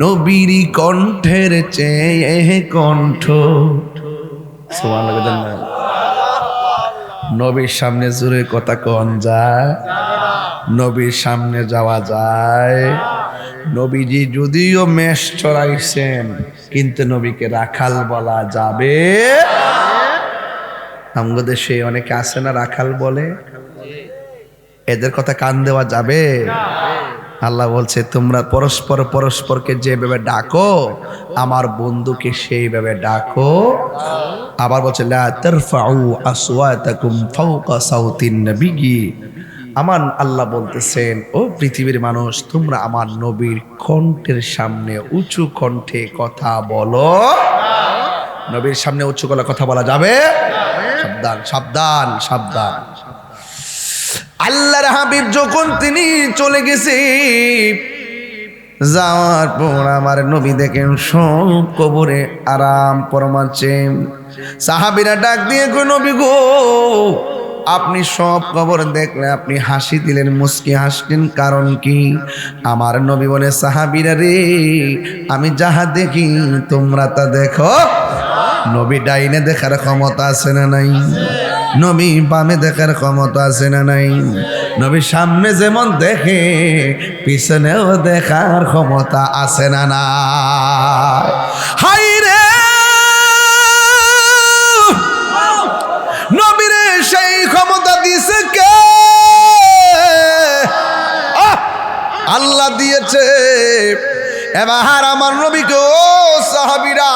নবীর কণ্ঠের চেয়ে কণ্ঠ। সুবহানাল্লাহ। নবীর সামনে জোরে কথা কন যায়? নবীর সামনে যাওয়া যায়? নবীজি যদিও মেষ চড়াইছেন, কিন্তু নবীকে রাখাল বলা যাবে? আমাদের দেশে অনেকে আছে না রাখাল বলে, এদের কথা কান দেওয়া যাবে? আল্লাহ বলছে তোমরা পরস্পর পরস্পরকে যেভাবে ডাকো আমার বন্ধুকে সেইভাবে ডাকো। আবার বলছে লা তারফাউ আসওয়াতাকুম ফাওকা সাউতিন নবিয়্যি। আমার আল্লাহ বলতেছেন ও পৃথিবীর মানুষ তোমরা আমার নবীর কণ্ঠের সামনে উঁচু কণ্ঠে কথা বলো। নবীর সামনে উঁচু গলায় কথা বলা যাবে? সাবধান সাবধান সাবধান। আল্লাহর হাবিব যখন তিনি চলে গেছে, যাওয়ার পর আমার নবী দেখেন সব কবরে আরাম ফরমাচ্ছেন। সাহাবীরা ডাক দিয়ে কই নবী গো আপনি সব কবর দেখলে আপনি হাসি দিলেন, মুস্কি হাসলেন, কারণ কি? আমার নবী বলে সাহাবীরা রে আমি যাহা দেখি তোমরা তা দেখো। নবী ডাইনে দেখার ক্ষমতা আছে না নাই? নবী বামে দেখার ক্ষমতা আছে না নাই? নবী সামনে যেমন দেখে পিছনেও দেখার ক্ষমতা আছে না না? হাই রে নবীরে সেই ক্ষমতা দিয়েছে কে? আল্লাহ দিয়েছে। এবার আমার নবীকে ও সাহাবীরা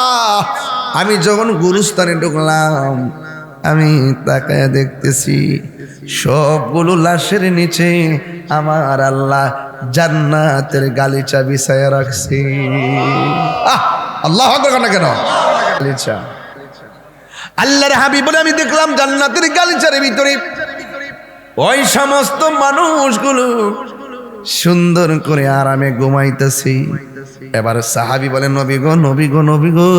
আমি যখন গুরুস্থানে ঢুকলাম আমি তাকায় দেখতেছি সবগুলো লাশের নিচে আমার আল্লাহ জান্নাতের গালিচা বিছায়া রাখছে। আল্লাহু আকবার না কেন? গালিচা আল্লাহর হাবিব বলে আমি দেখলাম জান্নাতের গালিচার ভিতরে ওই সমস্ত মানুষগুলো সুন্দর করে আরামে ঘুমাইতেছে। এবার সাহাবী বলে নবী গো নবী গো নবী গো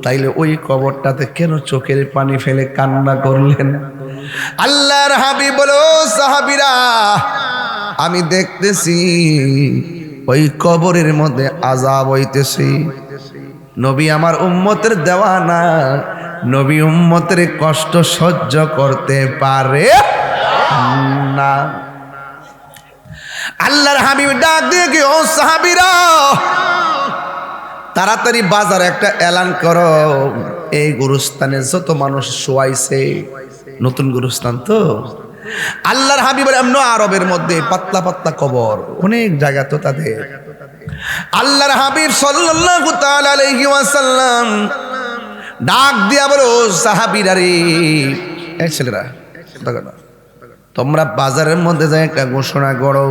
তাইলে ওই কবরটাতে কেন চোখের পানি ফেলে কান্না করলেন? আল্লাহর হাবিব বলো সাহাবীরা আমি দেখতেছি ওই কবরের মধ্যে আযাব হইতেছে। নবী আমার উম্মতের দেওয়ানা, নবী উম্মতের কষ্ট সহ্য করতে পারে না। আল্লাহর হাবিব ডাক দিয়ে কি ও সাহাবীরা তাড়াতাড়ি বাজারে একটা এলান করো, এই গুরুস্থানে যত মানুষ শোয়াইছে, নতুন গুরুস্থান তো আল্লাহর হাবিবের এমন আরবের মধ্যে পাতলা পাতলা কবর অনেক জায়গা তো তাদের। আল্লাহর হাবিব সাল্লাল্লাহু তাআলা আলাইহি ওয়াসাল্লাম ডাক দিয়া বলো সাহাবীরা রে এই ছেলেরা তোমরা বাজারের মধ্যে যায় একটা ঘোষণা করো,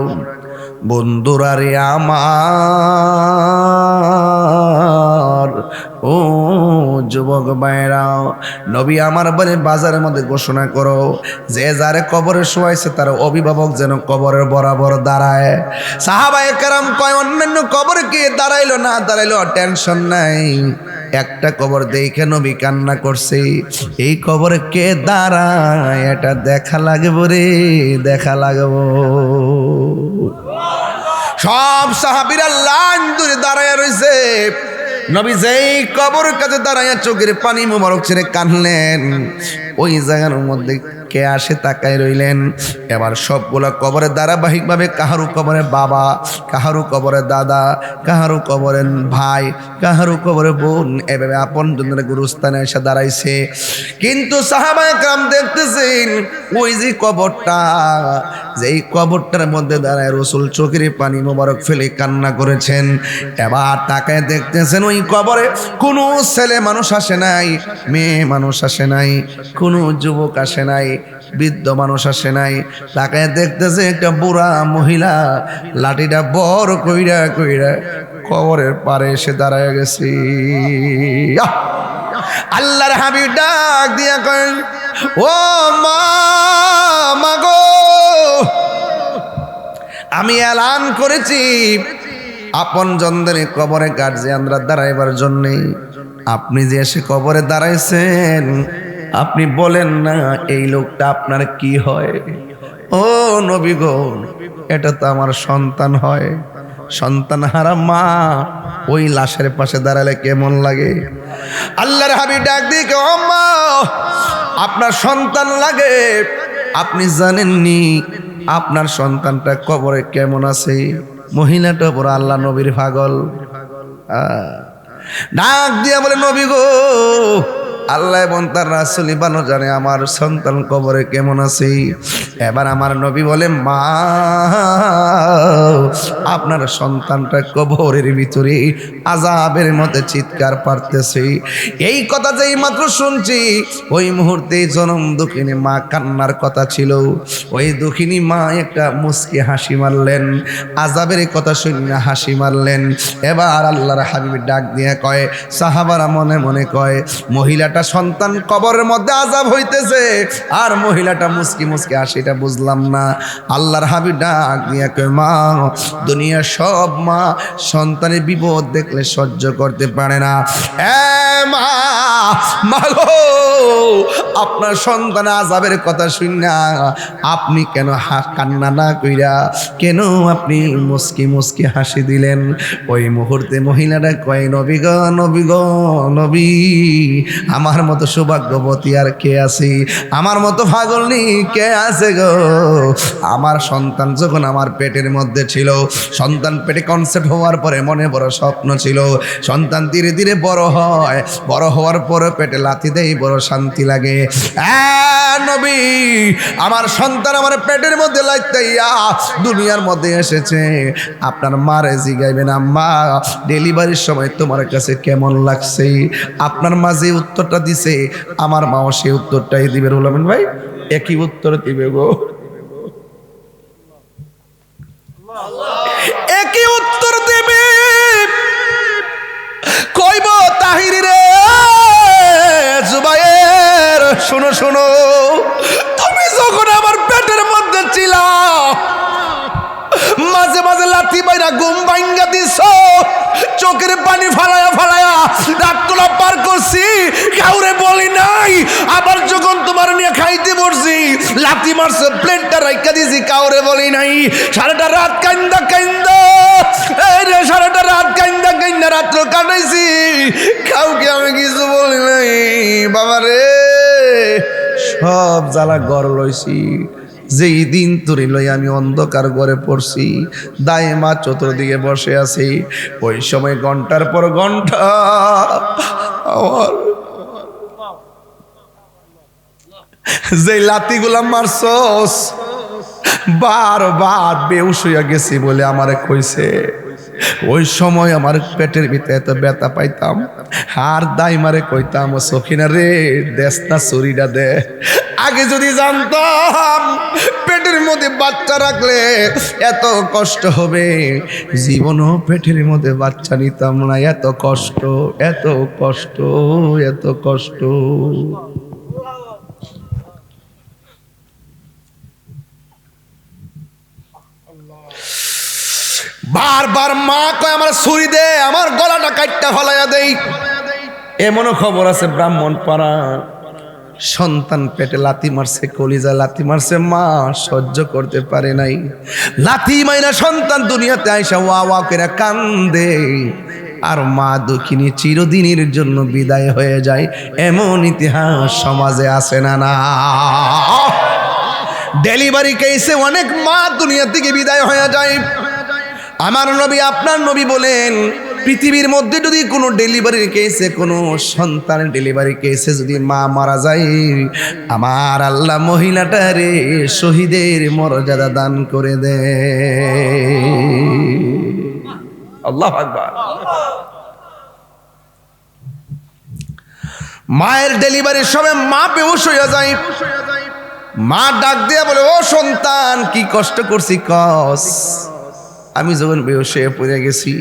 বন্ধুরা রে আমার ও যুবক ভাইরা নবী আমার বলে বাজারের মধ্যে ঘোষণা করো যে যারে কবরে শোয়াইছে তার অভিভাবক যেন কবরের বরাবর দাঁড়ায়। সাহাবায়ে কেরাম কয় অন্যান্য কবরে কে দাঁড়াইলো না দাঁড়াইলো টেনশন নাই, একটা কবর দেখে নবী কান্না করছে, এই কবরে কে দাঁড়ায় এটা দেখা লাগবে রে, দেখা লাগবো। সব সাহাবীরা লাইন ধরে দাঁড়ায় রয়েছে। নবী যেই কবর কাছে দাঁড়াইয়া চোখের পানি মোবারক ছেড়ে কাঁদলেন, ওই জায়গার মধ্যে কে আসে তাকায় রইলেন। এবার সবগুলা কবরে ধারাবাহিকভাবে কাহারু কবরে বাবা, কাহারু কবরে দাদা, কাহারু কবরে ভাই, কাহারু কবরে বোন, এভাবে আপন জনের গুরুস্থানে এসে দাঁড়াইছে। কিন্তু সাহাবায়ে কেরাম দেখতেছেন ওই যে কবরটা, যেই কবরটার মধ্যে দাঁড়ায় রাসূল চোখের পানি মোবারক ফেলে কান্না করেছেন। এবার তাকায় দেখতেছেন ওই কবরে কোনো ছেলে মানুষ আসে নাই, মেয়ে মানুষ আসে নাই, কোনো যুবক আসে নাই, বৃদ্ধ মানুষ আসে নাই। তাকায় দেখতেছে একটা বুড়া মহিলা লাঠিটা বড় কইরা কইরা কবরের পারে এসে দাঁড়ায় গেছে। আল্লাহর হাবিব ডাক দিয়া কয় ও মা মাগো আমি এলান করেছি আপন জনদের কবরে গার্জিয়ানরা দাঁড়াইবার জন্যে, আপনি যে এসে কবরে দাঁড়াইছেন আপনি বলেন না এই লোকটা আপনার কি হয়? ও নবী গো এটা তো আমার সন্তান হয়, সন্তান হারা মা ওই লাশের পাশে দাঁড়ালে কেমন লাগে? আল্লাহর হাবিব ডাক দিয়ে ও মা আপনার সন্তান লাগে, আপনি জানেননি আপনার সন্তানটা কবরে কেমন আছে? মহিলাটা বড় আল্লাহ নবীর পাগল। ডাক দিয়া বলে নবী গো আল্লাহ এবং তার রাসূলই ভালো জানে আমার সন্তান কবরে কেমন আছে। এবার আমার নবী বলে, মা আপনার সন্তানটা কবরের ভিতরে আযাবের মধ্যে চিৎকার পারতেছে। এই কথা যেই মাত্র শুনছি ওই মুহূর্তে জনম দুঃখিনী মা কান্নার কথা ছিল, ওই দুঃখিনী মা একটা মুচকি হাসি মারলেন, আযাবের কথা শুনে হাসি মারলেন। এবার আল্লাহর হাবিব ডাক দিয়ে কয়, সাহাবারা মনে মনে কয়, মহিলাটা সন্তান কবরের মধ্যে আযাব হইতেছে আর মহিলাটা মুচকি মুচকি হাসিটা বুঝলাম না। আল্লাহর হাবিব ডাক দিয়ে কয়, মা দুনিয়ার সব মা সন্তানের বিপদ দেখলে সহ্য করতে পারে না। মা মাগো, আপনার সন্তান আযাবের কথা শুনা আপনি কেন কান্না না কইরা কেন আপনি মুচকি মুচকি হাসি দিলেন? ওই মুহূর্তে মহিলাটা কয়, নবী গো নবী গো নবী, আমার মতো সৌভাগ্যবতী আর কে আছে? আমার মতো পাগলনি কে আছে গো? আমার সন্তান যখন আমার পেটের মধ্যে ছিল, সন্তান পেটে কনসেপ্ট হওয়ার পরে মনে বড় স্বপ্ন ছিল, সন্তান ধীরে ধীরে বড় হয়, বড় হওয়ার পরে পেটে লাথি দেয়, বড় শান্তি লাগে। নবী, আমার সন্তান আমার পেটের মধ্যে লাইতাইয়া দুনিয়ার মধ্যে এসেছে, আপনার মারে জিগাইবেন, আম্মা ডেলিভারির সময় তোমার কাছে কেমন লাগছে? আপনার মা যে উত্তরটা দিছে আমার মাও সেই উত্তরটাই দিবে। রুলামিন ভাই একই উত্তর দিবে গো, একই উত্তর দেবে। কইব তাহিরি রে জুবায়ের, শোনো শোনো, তুমি যখন আমার পেটের মধ্যে ছিলা মাঝে মাঝে লাথি বাইরা ঘুম ভাঙ্গা দিছ, চোখের পানি ফালায়া ফালায়া রাতগুলা পার করছি, কাউরে বলি নাই। আবার যখন তোমার নিয়ে খাইতে বসছি লাথি মারছে, প্লেটটা রাইখা দিছি, কাউরে বলি নাই। সারাটা রাত কান্দা কান্দা, এই রে সারাটা রাত কান্দা কান্দা রাত্র কাটাইছি, কাউকে আমি কিছু বলি নাই। বাবা রে, সব জ্বালা ঘর লইছি। যেই দিন তোরে লই আমি অন্ধকার ঘরে পড়ছি, দায়ে মা চতুর্দিকে বসে আছি, ওই সময় ঘন্টার পর ঘন্টা আমার যে লাতিগুলা মারছস বারবার বেহুশ হইয়া গেছি বলে আমারে কইছে। ওই সময় আমার পেটের ভিতরে এত ব্যথা পাইতাম, আর দাই মারে কইতাম, ও সখিনা রে দেশ না চুরিটা দে। আগে যদি জানতাম পেটের মধ্যে বাচ্চা রাখলে এত কষ্ট হবে, জীবনও পেটের মধ্যে বাচ্চা নিতাম না। এত কষ্ট, এত কষ্ট, এত কষ্ট। বারবার মা কয় আমার ছুরি দে, আমার গলাটা কাটটা ফলাইয়া দেই। এমনও খবর আছে ব্রাহ্মণ পাড়া, সন্তান পেটে লাথি মারছে, কলিজা লাথি মারছে, মা সহ্য করতে পারে নাই, লাথি মাইনা সন্তান দুনিয়াতে আইসা ওয়া ওয়া করে কান্দে, আর মা দুঃখিনী চিরদিনের জন্য বিদায় হয়ে যায়। এমন ইতিহাস সমাজে আছে না? না, ডেলিভারি কেসে অনেক মা দুনিয়া থেকে বিদায় হয়ে যায়। আমার নবী আপনার নবী বলেন, পৃথিবীর মধ্যে যদি কোনো ডেলিভারির কেসে, কোনো সন্তানের ডেলিভারি কেসে যদি মা মারা যায়, আমার আল্লাহ মহিলাটারে শহীদের মর্যাদা দান করে দেয়। আল্লাহু আকবার। মায়ের ডেলিভারির সময় মা বেহুশ হয়ে যায়, মা ডাক দিয়া বলে, ও সন্তান কি কষ্ট করছি কস। আমি যখন বেহুশ হয়ে পড়ে গেছি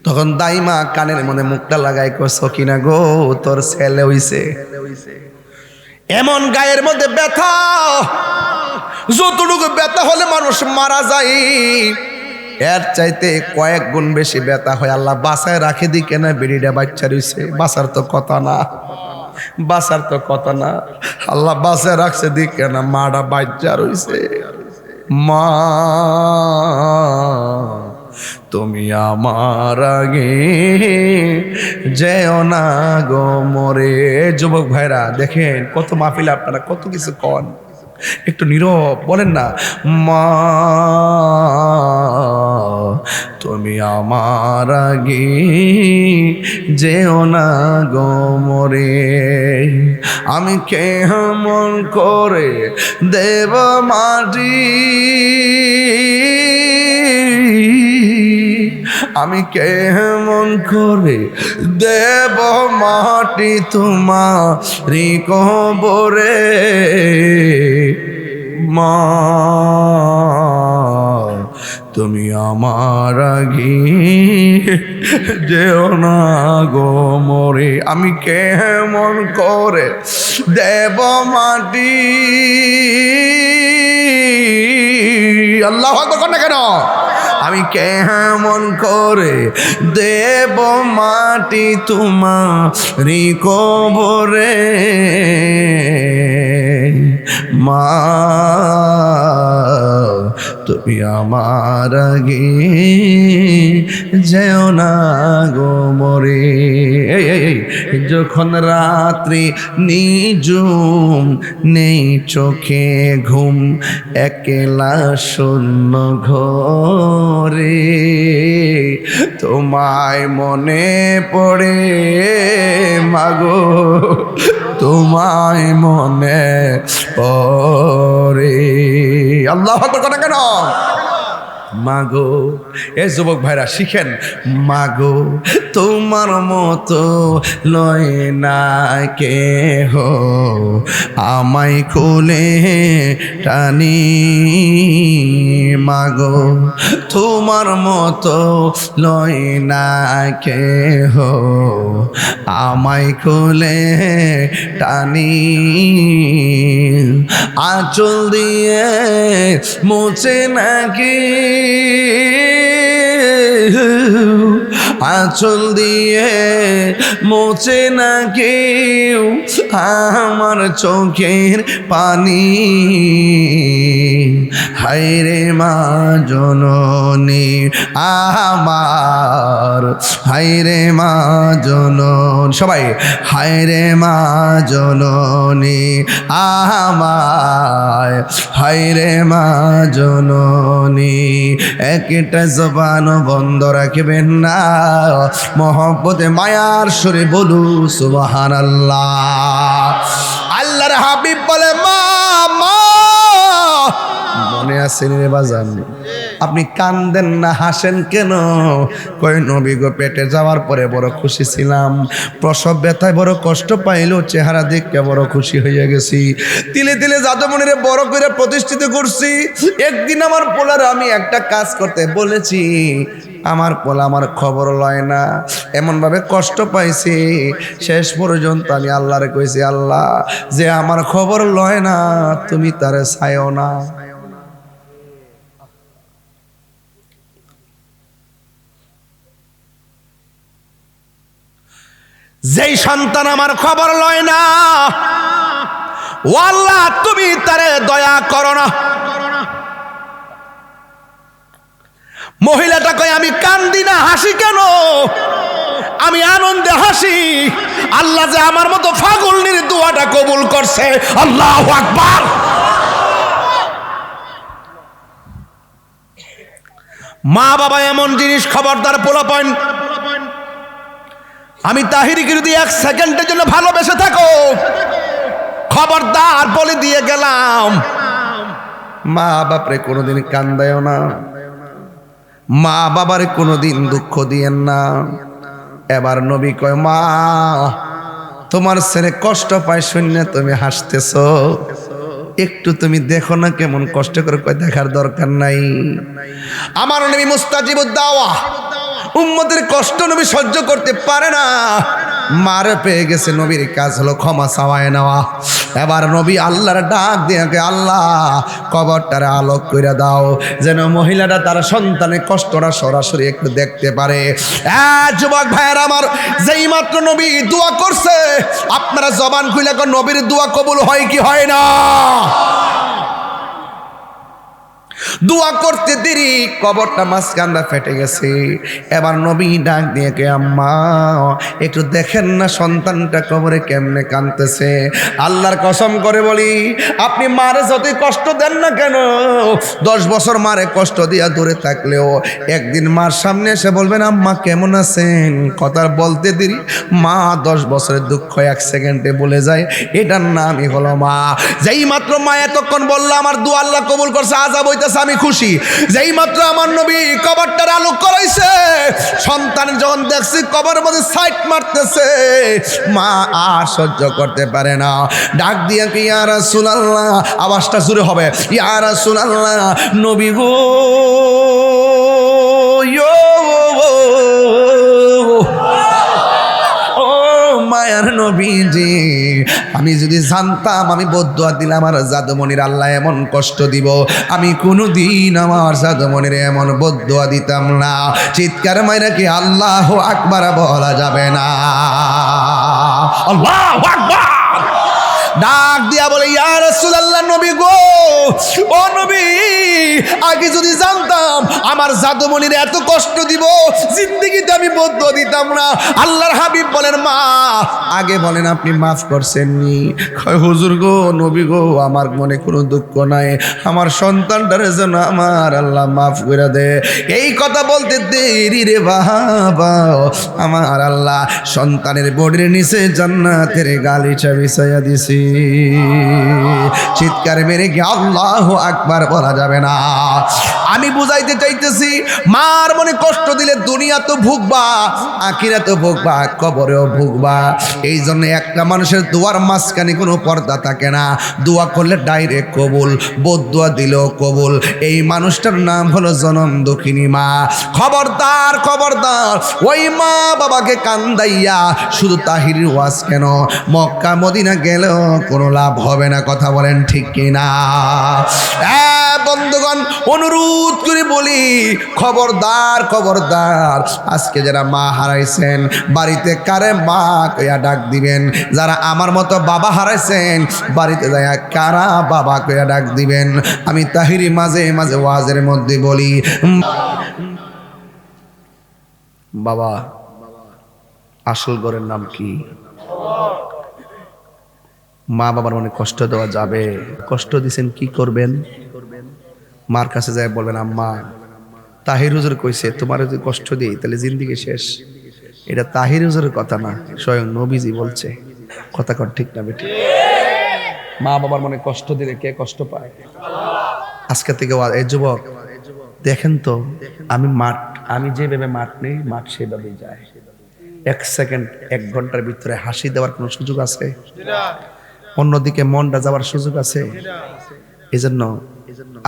তখন দাইমা কানের মধ্যে মুখটা লাগাই কয়, সকিনা গো তোর ছেলে হইছে। এমন গায়ের মধ্যে ব্যথা, যতটুকু ব্যথা হলে মানুষ মারা যায়, এর চাইতে কয়েক গুণ বেশি ব্যথা হয়। আল্লাহ বাসায় রাখে দি কেন, বেরিটা বাচ্চা রইছে, বাসার তো কথা না, বাসার তো কথা না, আল্লাহ বাসায় রাখছে দি কেন, মাটা বাচ্চা রইছে। মা তুমি আমার আগে যেও না গো মরে। যুবক ভাইরা দেখেন কত মাহফিলে আপনারা কত কিছু কন, একটু নীরব বলেন না, মা তুমি আমার আগে যেও না গো মরে, আমি কেমন করে দেব মাটি, আমি কেমন করে দেব মাটি তোমারি কবরে, মা তুমি আমার আগে যেও না গো মরে, আমি কেমন করে দেব মাটি। আল্লাহু আকবার না কেন? আমি কেমন করে দেব মাটি তোমারি কবরে, মা তুমি আমার আগে যেও না গো মরে। যখন রাত্রি নিঝুম নেই চোখে ঘুম, একলা শূন্য ঘরে তোমায় মনে পড়ে মাগো, তোমায় মনে পড়ে। আল্লাহু আকবার না কেন? মাগো, এ যুবক ভাইরা শিখেন, মাগো তোমার মতো লয় না কেহ, আমায় কোলে টানি, মাগো তোমার মতো লয় না কেহ, আমায় কোলে টানি, আঁচল দিয়ে মুছে নাকি, আঁচল দিয়ে মোছে না কেউ আমার চোখের পানি, হায়রে মা জননী আমার, হায়রে মা জননী, সবাই হায়রে মা জননী আমার, হায়রে মা জননী। একটা জবান বন্ধ রাখবেন না, মহব্বতে মায়ার সুরে বলু সুবহানাল্লাহ। আল্লাহর হাবিব বলে, মা মা, মনে আছে রে বাজান? আপনি কান্দেন না, হাসেন কেন? কই নবী গো, পেটে যাওয়ার পরে বড় খুশি ছিলাম, প্রসব ব্যথায় বড় কষ্ট পাইলো, চেহারা দেখে বড় খুশি হয়ে গেছি, তিলে তিলে জাদুমণিরে বড় করে প্রতিষ্ঠিত করছি। একদিন আমার পোলার আমি একটা কাজ করতে বলেছি, আমার পোলা আমার খবর লয় না, এমনভাবে কষ্ট পাইছি, শেষ পর্যন্ত আমি আল্লাহরে কইছি, আল্লাহ যে আমার খবর লয় না, তুমি তারে চাইও না। যেই সন্তান আমার খবর লয় না, ও আল্লাহ তুমি তারে দয়া করো না। মহিলাটা কয়, আমি কান্দি না, হাসি কেন? আমি আনন্দে হাসি, আল্লাহ যে আমার মতো ফাগলনির দোয়াটা কবুল করছে। আল্লাহু আকবার। মা বাবা এমন জিনিস, খবরদার পোলাপান, আমি তাহিরিকে যদি এক সেকেন্ডের জন্য ভালোবেসে থাকো, খবরদার বলে দিয়ে গেলাম, মা বাপরে কোনোদিন কান্দায়ও না, মা বাবারে কোনোদিন দুঃখ দিয়েন না। এবার নবী কয়, মা তোমার ছেলে কষ্ট পায় শূন্য তুমি হাসতেছ, একটু তুমি দেখো না কেমন কষ্ট করে। কয়, দেখার দরকার নাই, আমার নবী মুস্তাজিবুদ দাওয়া, উম্মতের কষ্ট নবী সহ্য করতে পারে না। মারে পেয়ে গেছে, নবীর কাজ হলো ক্ষমা চাওয়ায় নেওয়া। এবার নবী আল্লাহর ডাক দিয়ে, আল্লাহ কবরটারে আলোক করে দাও, যেন মহিলাটা তার সন্তানের কষ্টটা সরাসরি একটু দেখতে পারে। যুবক ভাইয়ের আমার, যেই মাত্র নবী দোয়া করছে, আপনারা জবান খুলে নবীর দোয়া কবুল হয় কি হয় না? দোয়া করতে দেরি কবরটা মাঝখানটা ফেটে গেছে। এবার নবী ডাক দিয়ে কে আম্মা একটু দেখেন না সন্তানটা কবরে কেমনে কাঁদতেছে। আল্লাহর কসম করে বলি, আপনি মারে যতই কষ্ট দেন না কেন, 10 বছর মারে কষ্ট দিয়া দূরে থাকলেও একদিন মার সামনে এসে বলবেন আম্মা কেমন আছেন, কথা বলতে দেরি মা 10 বছরের দুঃখ 1 সেকেন্ডে বলে যায়। এটার নামই হলো মা। যেই মাত্র মা এতক্ষণ বললো আমার দোয়া আল্লাহ কবুল করছে, আজাব হইতেছে, আমি খুশি। যেই মাত্র আমার নবী কবরটার আলো করাইছে, সন্তান যখন দেখছি কবরের মধ্যে সাইড মারতেছে, মা আর সহ্য করতে পারে না, ডাক দিয়ে কি ইয়া রাসূলুল্লাহ, আওয়াজটা জোরে হবে, ইয়া রাসূলুল্লাহ নবী গো, মায়ার নবীজি, আমি যদি জানতাম আমি বদদুয়া দিলাম আমার জাদুমণির আল্লাহ এমন কষ্ট দিব, আমি কোনোদিন আমার জাদুমণির এমন বদদুয়া দিতাম না। চিৎকার মাইরা কি আল্লাহু আকবার বলা যাবে না? আল্লাহু আকবার। ডাক দিয়া বলে ইয়া রাসূলুল্লাহ নবী গো, ও নবী, আগে যদি জানতাম আমার জাদুমণির এত কষ্ট দিব, জিন্দেগিতে আমি বদদুয়া দিতাম না। আল্লাহর হাবিব বলেন মা আগে বলেন আপনি মাফ করছেননি? কয় হুজুর গো, নবী গো, আমার মনে কোনো দুঃখ নাই, আমার সন্তানটারে যেন আমার আল্লাহ মাফ করে দে। এই কথা বলতে দেরি রে বাবা, আমার আল্লাহ সন্তানের বডির নিচে জান্নাতের গালিচা বিছাইয়া দিছি। চিৎকার মেরে কি আল্লাহু আকবার বলা যাবে না? আমি বুঝাইতে চাইতেছি, মার মনে কষ্ট দিলে দুনিয়া তো ভুগবা, আখিরাতে ভুগবা, কবরেও ভুগবা। এই জন্য একটা মানুষের দোয়ার মাঝখানে কোনো পর্দা থাকে না। দোয়া করলে ডাইরেক্ট কবুল, বদদুয়া দিলেও কবুল। এই মানুষটার নাম হলো জনম দুঃখিনী মা। খবরদার খবরদার, ওই মা বাবাকে কান্দাইয়া শুধু তাহিরির ওয়াজ কেন, মক্কা মদিনা গেলেও কোনো লাভ হবে না। কথা বলেন ঠিক কিনা? বন্ধুগণ, অনুরোধ করে বলি, খবরদার খবরদার, আজকে যারা মা হারাইছেন বাড়িতে কারে মা কইয়া ডাক দিবেন। যারা আমার মতো বাবা হারাইছেন বাড়িতে যায় কারা বাবা কইয়া ডাক দিবেন। আমি তাহিরি মাঝে মাঝে ওয়াজের মধ্যে বলি, বাবা আসল ঘরের নাম কি? মা বাবার মনে কষ্ট দেওয়া যাবে? কষ্ট দিছেন কি করবেন? মার কাছে যায় বলবেন আম্মা তাহির হুজুর কইছে তোমার যদি কষ্ট দিই তাহলে জিন্দেগি শেষ। এটা তাহির হুজুরের কথা না, স্বয়ং নবীজি বলছে। কথা কর ঠিক না বেটি? মা বাবার মনে কষ্ট দিলে কে কষ্ট পায়? আজকে থেকে এই যুবক দেখেন তো, আমি যেভাবে মাঠ নেই মাঠ সেভাবেই যায়। 1 সেকেন্ড 1 ঘন্টার ভিতরে হাসি দেওয়ার কোনো সুযোগ আছে? অন্যদিকে মনটা যাওয়ার সুযোগ আছে? এই জন্য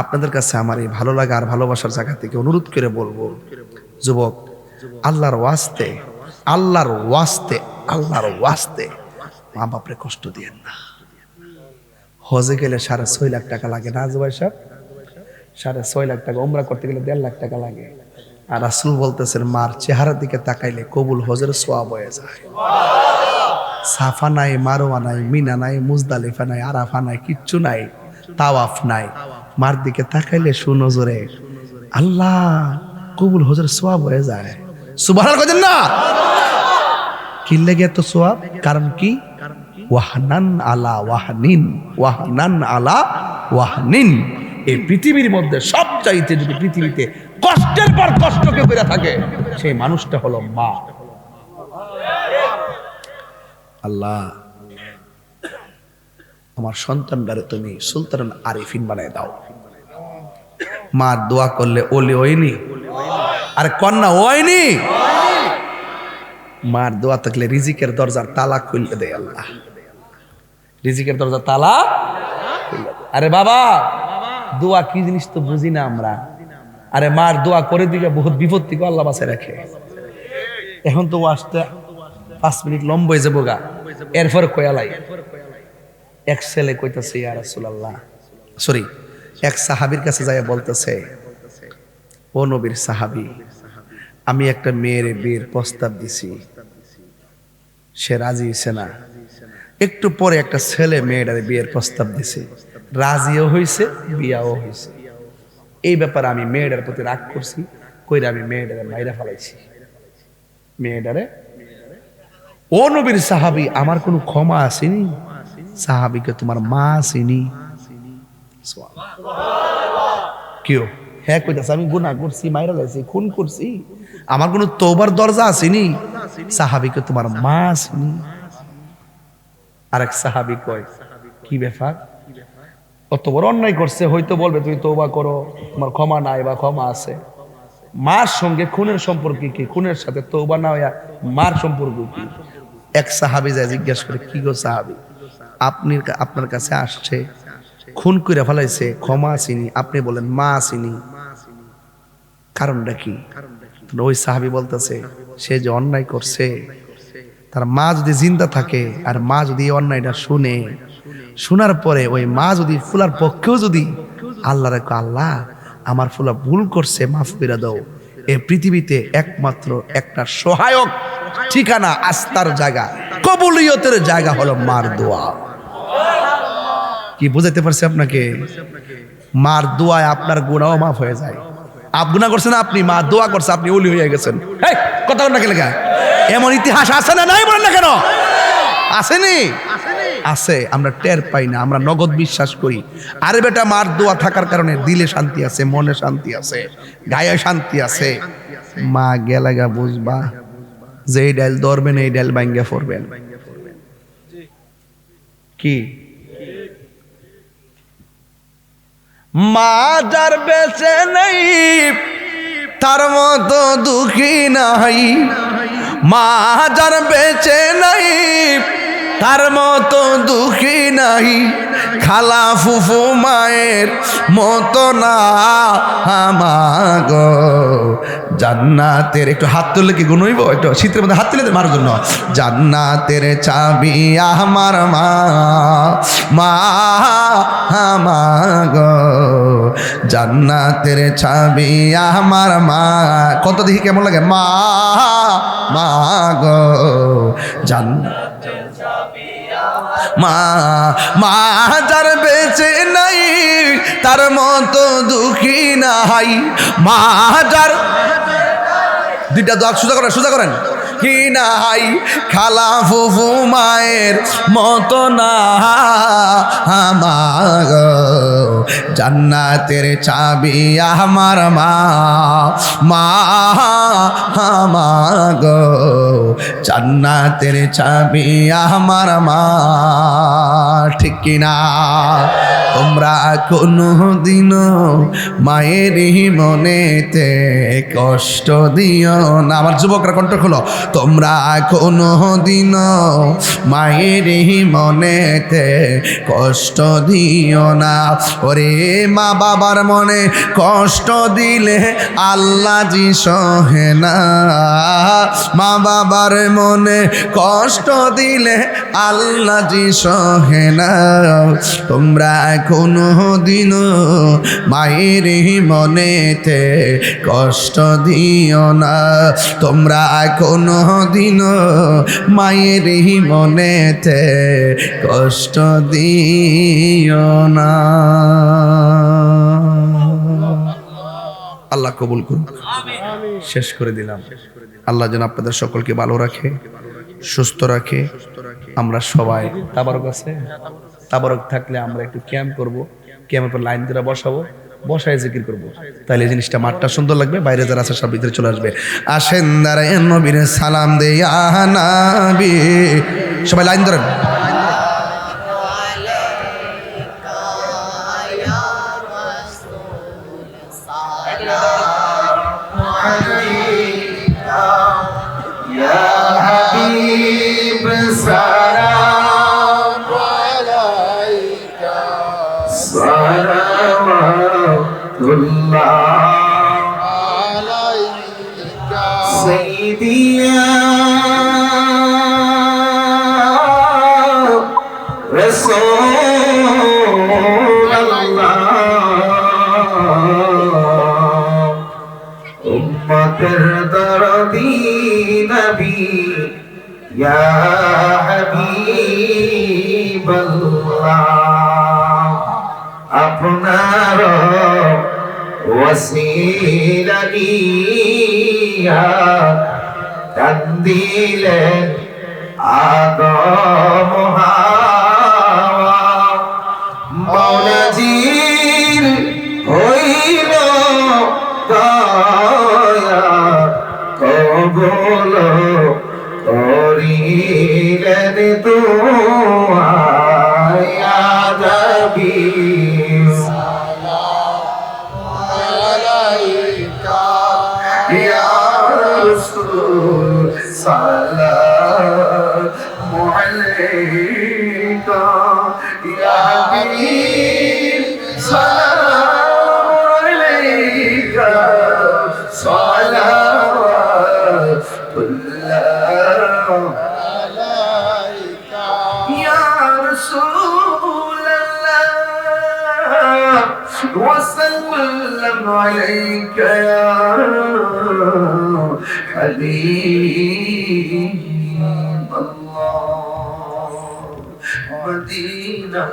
আপনাদের কাছে আমার এই ভালো লাগা আর ভালোবাসার জায়গা থেকে অনুরোধ করে বলবো, যুবক আল্লাহর ওয়াস্তে আল্লাহর ওয়াস্তে আল্লাহর ওয়াস্তে মা বাপরে কষ্ট দিয়েন না। হজে গেলে 6.5 লাখ টাকা লাগে না জুবাই সাহেব? 6.5 লাখ টাকা। উমরা করতে গেলে 1.5 লাখ টাকা লাগে। আর রাসূল বলতেছেন মার চেহারার দিকে তাকাইলে কবুল হজের সওয়াব হয়ে যায়। সাফা নাই, মারওয়া নাই, মিনা নাই, মুজদালিফা নাই, আরাফা নাই, কিচ্ছু নাই, তাওয়াফ নাই। মার দিকে তাকাইলে সুনজরে আল্লাহ কবুল হজের সওয়াব হয়ে যায়। সুবহানাল্লাহ কইতেন না? কি লাগে এত সওয়াব? কারণ কি? ওয়াহনান আলা ওয়াহনিন, ওয়াহনান আলা ওয়াহনিন। এই পৃথিবীর মধ্যে সবচাইতে যদি পৃথিবীতে কষ্টের পর কষ্টকে করে থাকে সেই মানুষটা হলো মা। আল্লাহ আমার সন্তানটারে তুমি সুলতানুল আরিফিন বানায় দাও। মা দোয়া করলে ওলি হয়নি, আর কন্যা হয়নি। মার দোয়া থাকলে রিজিকের দরজার তালা খুলে দেয় আল্লাহ। রিজিকের দরজার তালা। আরে বাবা দোয়া কি জিনিস তো বুঝি না আমরা। আরে মার দোয়া করে দিকে বহুত বিপদ থেকে আল্লাহ বাঁচায় রাখে। এখন তো আসতে 5 মিনিট লম্ব হয়ে যাবো গা। এরপর কয়ালাই এক ছেলে কইতাছে ইয়া রাসূলুল্লাহ, সরি এক সাহাবীর কাছে যায় বলতেছে, ও নবীর সাহাবী, আমি একটা মেয়ের বিয়ের প্রস্তাব দিছি, সে রাজি হইছে না। একটু পরে একটা ছেলে মেয়েটার বিয়ের প্রস্তাব দিছে, রাজিও হইছে, বিয়াও হইছে। এই ব্যাপারে আমি মেয়েটার প্রতি রাগ করছি, কইরা আমি মেয়েটারে মাইরা ফেলাইছি। মেয়েটারে, ও নবীর সাহাবী, আমার কোনো ক্ষমা আসেনি? সাহাবীকে তোমার মা আসেনি? কেউ হ্যাঁ কইতাছে আমি গুনাহ করছি, মাইরা লাইছি, খুন করছি, আমার কোনো তওবার দরজা আসেনি? সাহাবীকে তোমার মা আসেনি? আরেক সাহাবী কয় কি ব্যাপার, অত বড় অন্যায় করছে, হয়তো বলবে তুমি তওবা করো, তোমার ক্ষমা নাই বা ক্ষমা আছে। মার সঙ্গে খুনের সম্পর্ক কি? খুনের সাথে তওবা না হইয়া মার সম্পর্ক কি? এক সাহাবী যায় জিজ্ঞাসা করে, কি গো সাহাবী, আপনার কাছে আসছে, খুন করে ফেলাইছে, ক্ষমা আসেনি, আপনি বলেন মা আসেনি, কারণটা কি? ওই সাহাবী বলতেছে, সে যে অন্যায় করছে, তার মা যদি জিন্দা থাকে আর মা যদি এই অন্যায়টা শুনে, শোনার পরে ওই মা যদি ফুলার পক্ষেও যদি আল্লাহ রেখো, আল্লাহ আমার ফুলা ভুল করছে, মাফ করে দাও, এই পৃথিবীতে একমাত্র একটা সহায়ক ঠিকানা, আস্থার জায়গা, কবুলিয়তের জায়গা হলো মার দোয়া। কি বুঝাইতে পারছি আপনাকে? মার দোয়ায় আপনার গুনাহ মাফ হয়ে যায়। আপ গুনাহ করছেন আপনি, মা দোয়া করছে, আপনি ওলি হয়ে গেছেন। এই কথা বলেন না কেন? এমন ইতিহাস আছে না নাই? বলেন না কেন? আসেনি? আছে, আমরা টের পাই না, আমরা নগদ বিশ্বাস করি। আরে বেটা, মার দোয়া থাকার কারণে দিলে শান্তি আছে, মনে শান্তি আছে, গায়ে শান্তি আছে। মা গেলাগা বুঝবা, যে এই ডাল ধরবেন এই ডাল ভাঙ্গা পড়বেন। কি মা যার বেঁচে নেই তার মতো দুঃখী নাই, মা যার বেঁচে নাই তার মতো দুঃখী নাই, খালা ফুফু মায়ের মতো না আমাগো জান্নাতের। একটু হাত তুললে কি গুণ হইব? একটু শীতের মধ্যে হাত তুলে মারার জন্য। জান্নাতের চাবি আমার মা, মা আমাগো জান্নাতের চাবি আমার মা। কত দেখি কেমন লাগে, মা মা গো জান্নাতের মা। মা যার বেঁচে নাই তার মতো দুঃখী নাই, মা যার, দুইটা দাগ সোজা করেন, সোজা করেন, কি নাই, খালা ফুফু মায়ের মতো না আমার জান্নাতের চাবি আমার মা, মা আমার জান্নাতের চাবি আমার মা। ঠিক কিনা? তোমরা কোনো দিনও মায়ের মনেতে কষ্ট দিও না। আমার যুবকরা কণ্ঠ খোলো, তোমরা কোনো দিনও মায়ের মনেতে কষ্ট দিও না। ওরে মা বাবার মনে কষ্ট দিলে আল্লাহ জি সহে না, মা বাবার মনে কষ্ট দিলে আল্লাহ জি সহে না। তোমরা কোনো দিনও মায়ের মনেতে কষ্ট দিও না, তোমরা কোনো দিনও মায়ের মনেতে কষ্ট দিও না। আল্লাহ কবুল করুন। শেষ করে দিলাম। আল্লাহ যেন আপনাদের সকলকে ভালো রাখে, সুস্থ রাখে। আমরা সবাই তাবারক আছে, তাবারক থাকলে আমরা একটু ক্যাম্প করবো, ক্যাম্পের পর লাইন ধরে বসাবো, বসায় জিকির করবো, তাহলে এই জিনিসটা মাঠটা সুন্দর লাগবে। বাইরে যারা আছে সব ভিতরে চলে আসবে। আসেন দাঁড়ায় নবীর সালাম দে ইয়া নবী, সবাই লাইন ধরেন। উম্মতের দরদি নবী ইয়া হাবিবাল্লাহ, আপনার ওয়াসিলানিয়া কান্দিলেন আদম হাওয়া মৌলাজির হইল দয়া কবুল করিলেন দোয়া ইয়া নবী ইয়া রাসূল সালামু আলাইকা ইয়া হাবিব সালামু আলাইকা সালাওয়াতুল্লাহ আলাইকা ইয়া রাসূলাল্লাহ وسلم عليك يا حبيب الله مدينة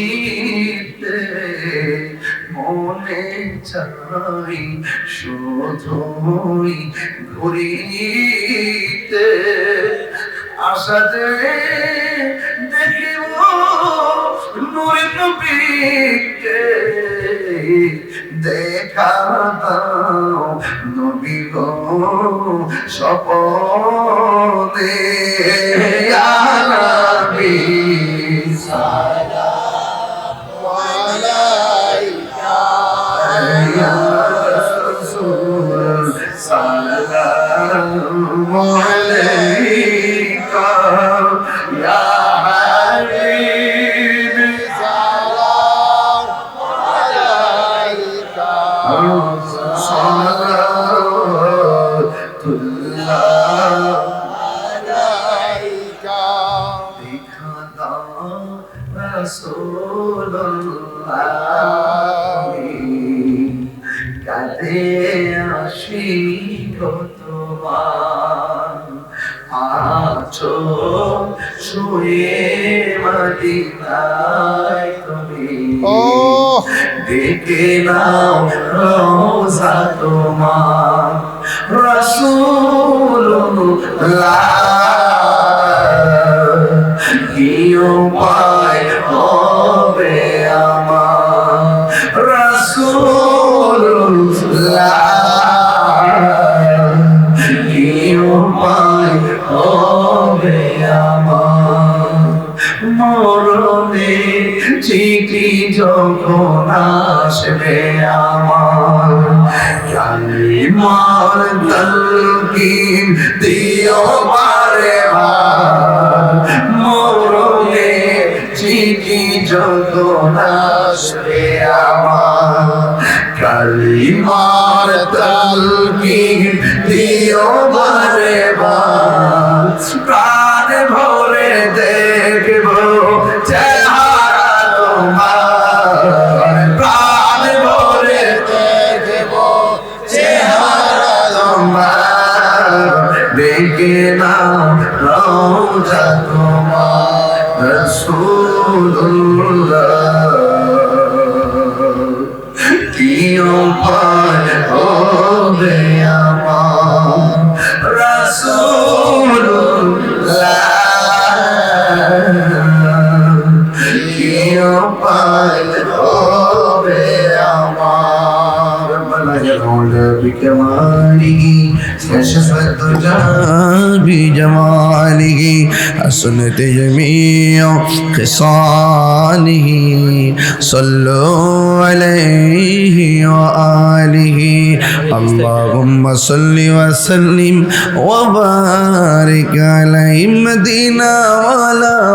গলিতে মনে চাই শুধুই ঘুরিতে আশা যে দেখিব নূর নবীকে দেখা দাও নবী গো স্বপনে ইয়া নবী সালামু আলাইকা ইয়া রাসূল সালামু আলাইকা ইয়া হাবিব সালামু আলাইকা সালাওয়াতুল্লাহ আলাইকা দেখা দাও রাসূলুল্লাহ কাঁদে আশিক তোমার আছো শুয়ে মদিনায় তুমি দেখে নাও রোজা তোমার রাসূলুল্লাহ কি উপায় হবে আমার রাসূলুল্লাহ কি উপায় হবে আমার মরণে চিঠি যখন আসবে আমার কালিমার তালকিন দিও বারে বার মরণে চিঠি যখন আসবে আমার কালিমার তালকিন দিও বারে বার প্রাণ ভরে দেখব চেহারা তোমার প্রাণ ভরে দেখব চেহারা তোমার দেখে নাও রওজা তোমার রাসূলুল্লাহ কি উপায় হবে আমার রাসূলুল্লাহ কি উপায় হবে আমার বলা বিকমালিহি كشف الدجى بجماله حسنت جميع خصاله صلوا عليه وآله اللهم صل وسلم وبارك عليه مدینہ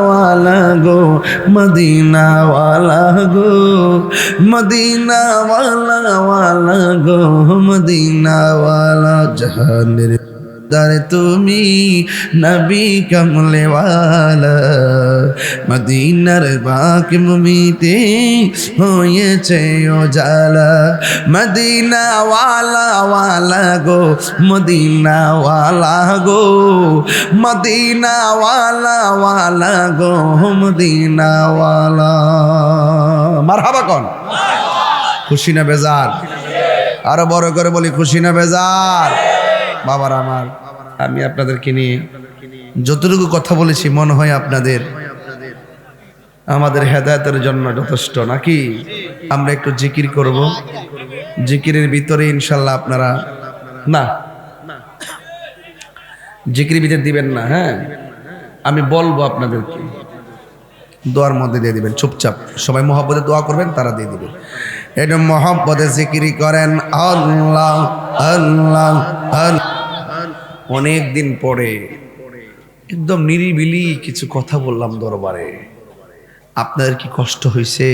والا گو مدینہ والا گو مدینہ والا گو مدینہ والا جہان সত্তর তুমি নবী কমলেওয়ালা মদিনার পাক ভূমিতে হয়েছে উজালা মদিনা ওয়ালা ওয়ালা গো মদিনা ওয়ালা গো মদিনা ওয়ালা ওয়ালা গো মদিনা ওয়ালা মারহাবা কোন খুশি না বেজার আরো বড় করে বলি খুশি না বেজার বাবার আমার আমি আপনাদেরকে নিয়ে যতটুকু কথা বলেছি মনে হয় আপনাদের আমাদের হেদায়েতের জন্য যথেষ্ট নাকি আমরা একটু জিকির করব জিকিরের ভিতরে ইনশাআল্লাহ আপনারা না জিকিরের ভিতরে দিবেন না হ্যাঁ আমি বলবো আপনাদেরকে দোয়ার মধ্যে দিয়ে দিবেন চুপচাপ সবাই মহব্বতে দোয়া করবেন তারা দিয়ে দিবেন এটা মহব্বতে জিকিরি করেন আল্লাহ আল্লাহ আল্লাহ অনেক দিন পরে একদম নিরিবিলি কিছু কথা বললাম দরবারে আপনাদের কি কষ্ট হয়েছে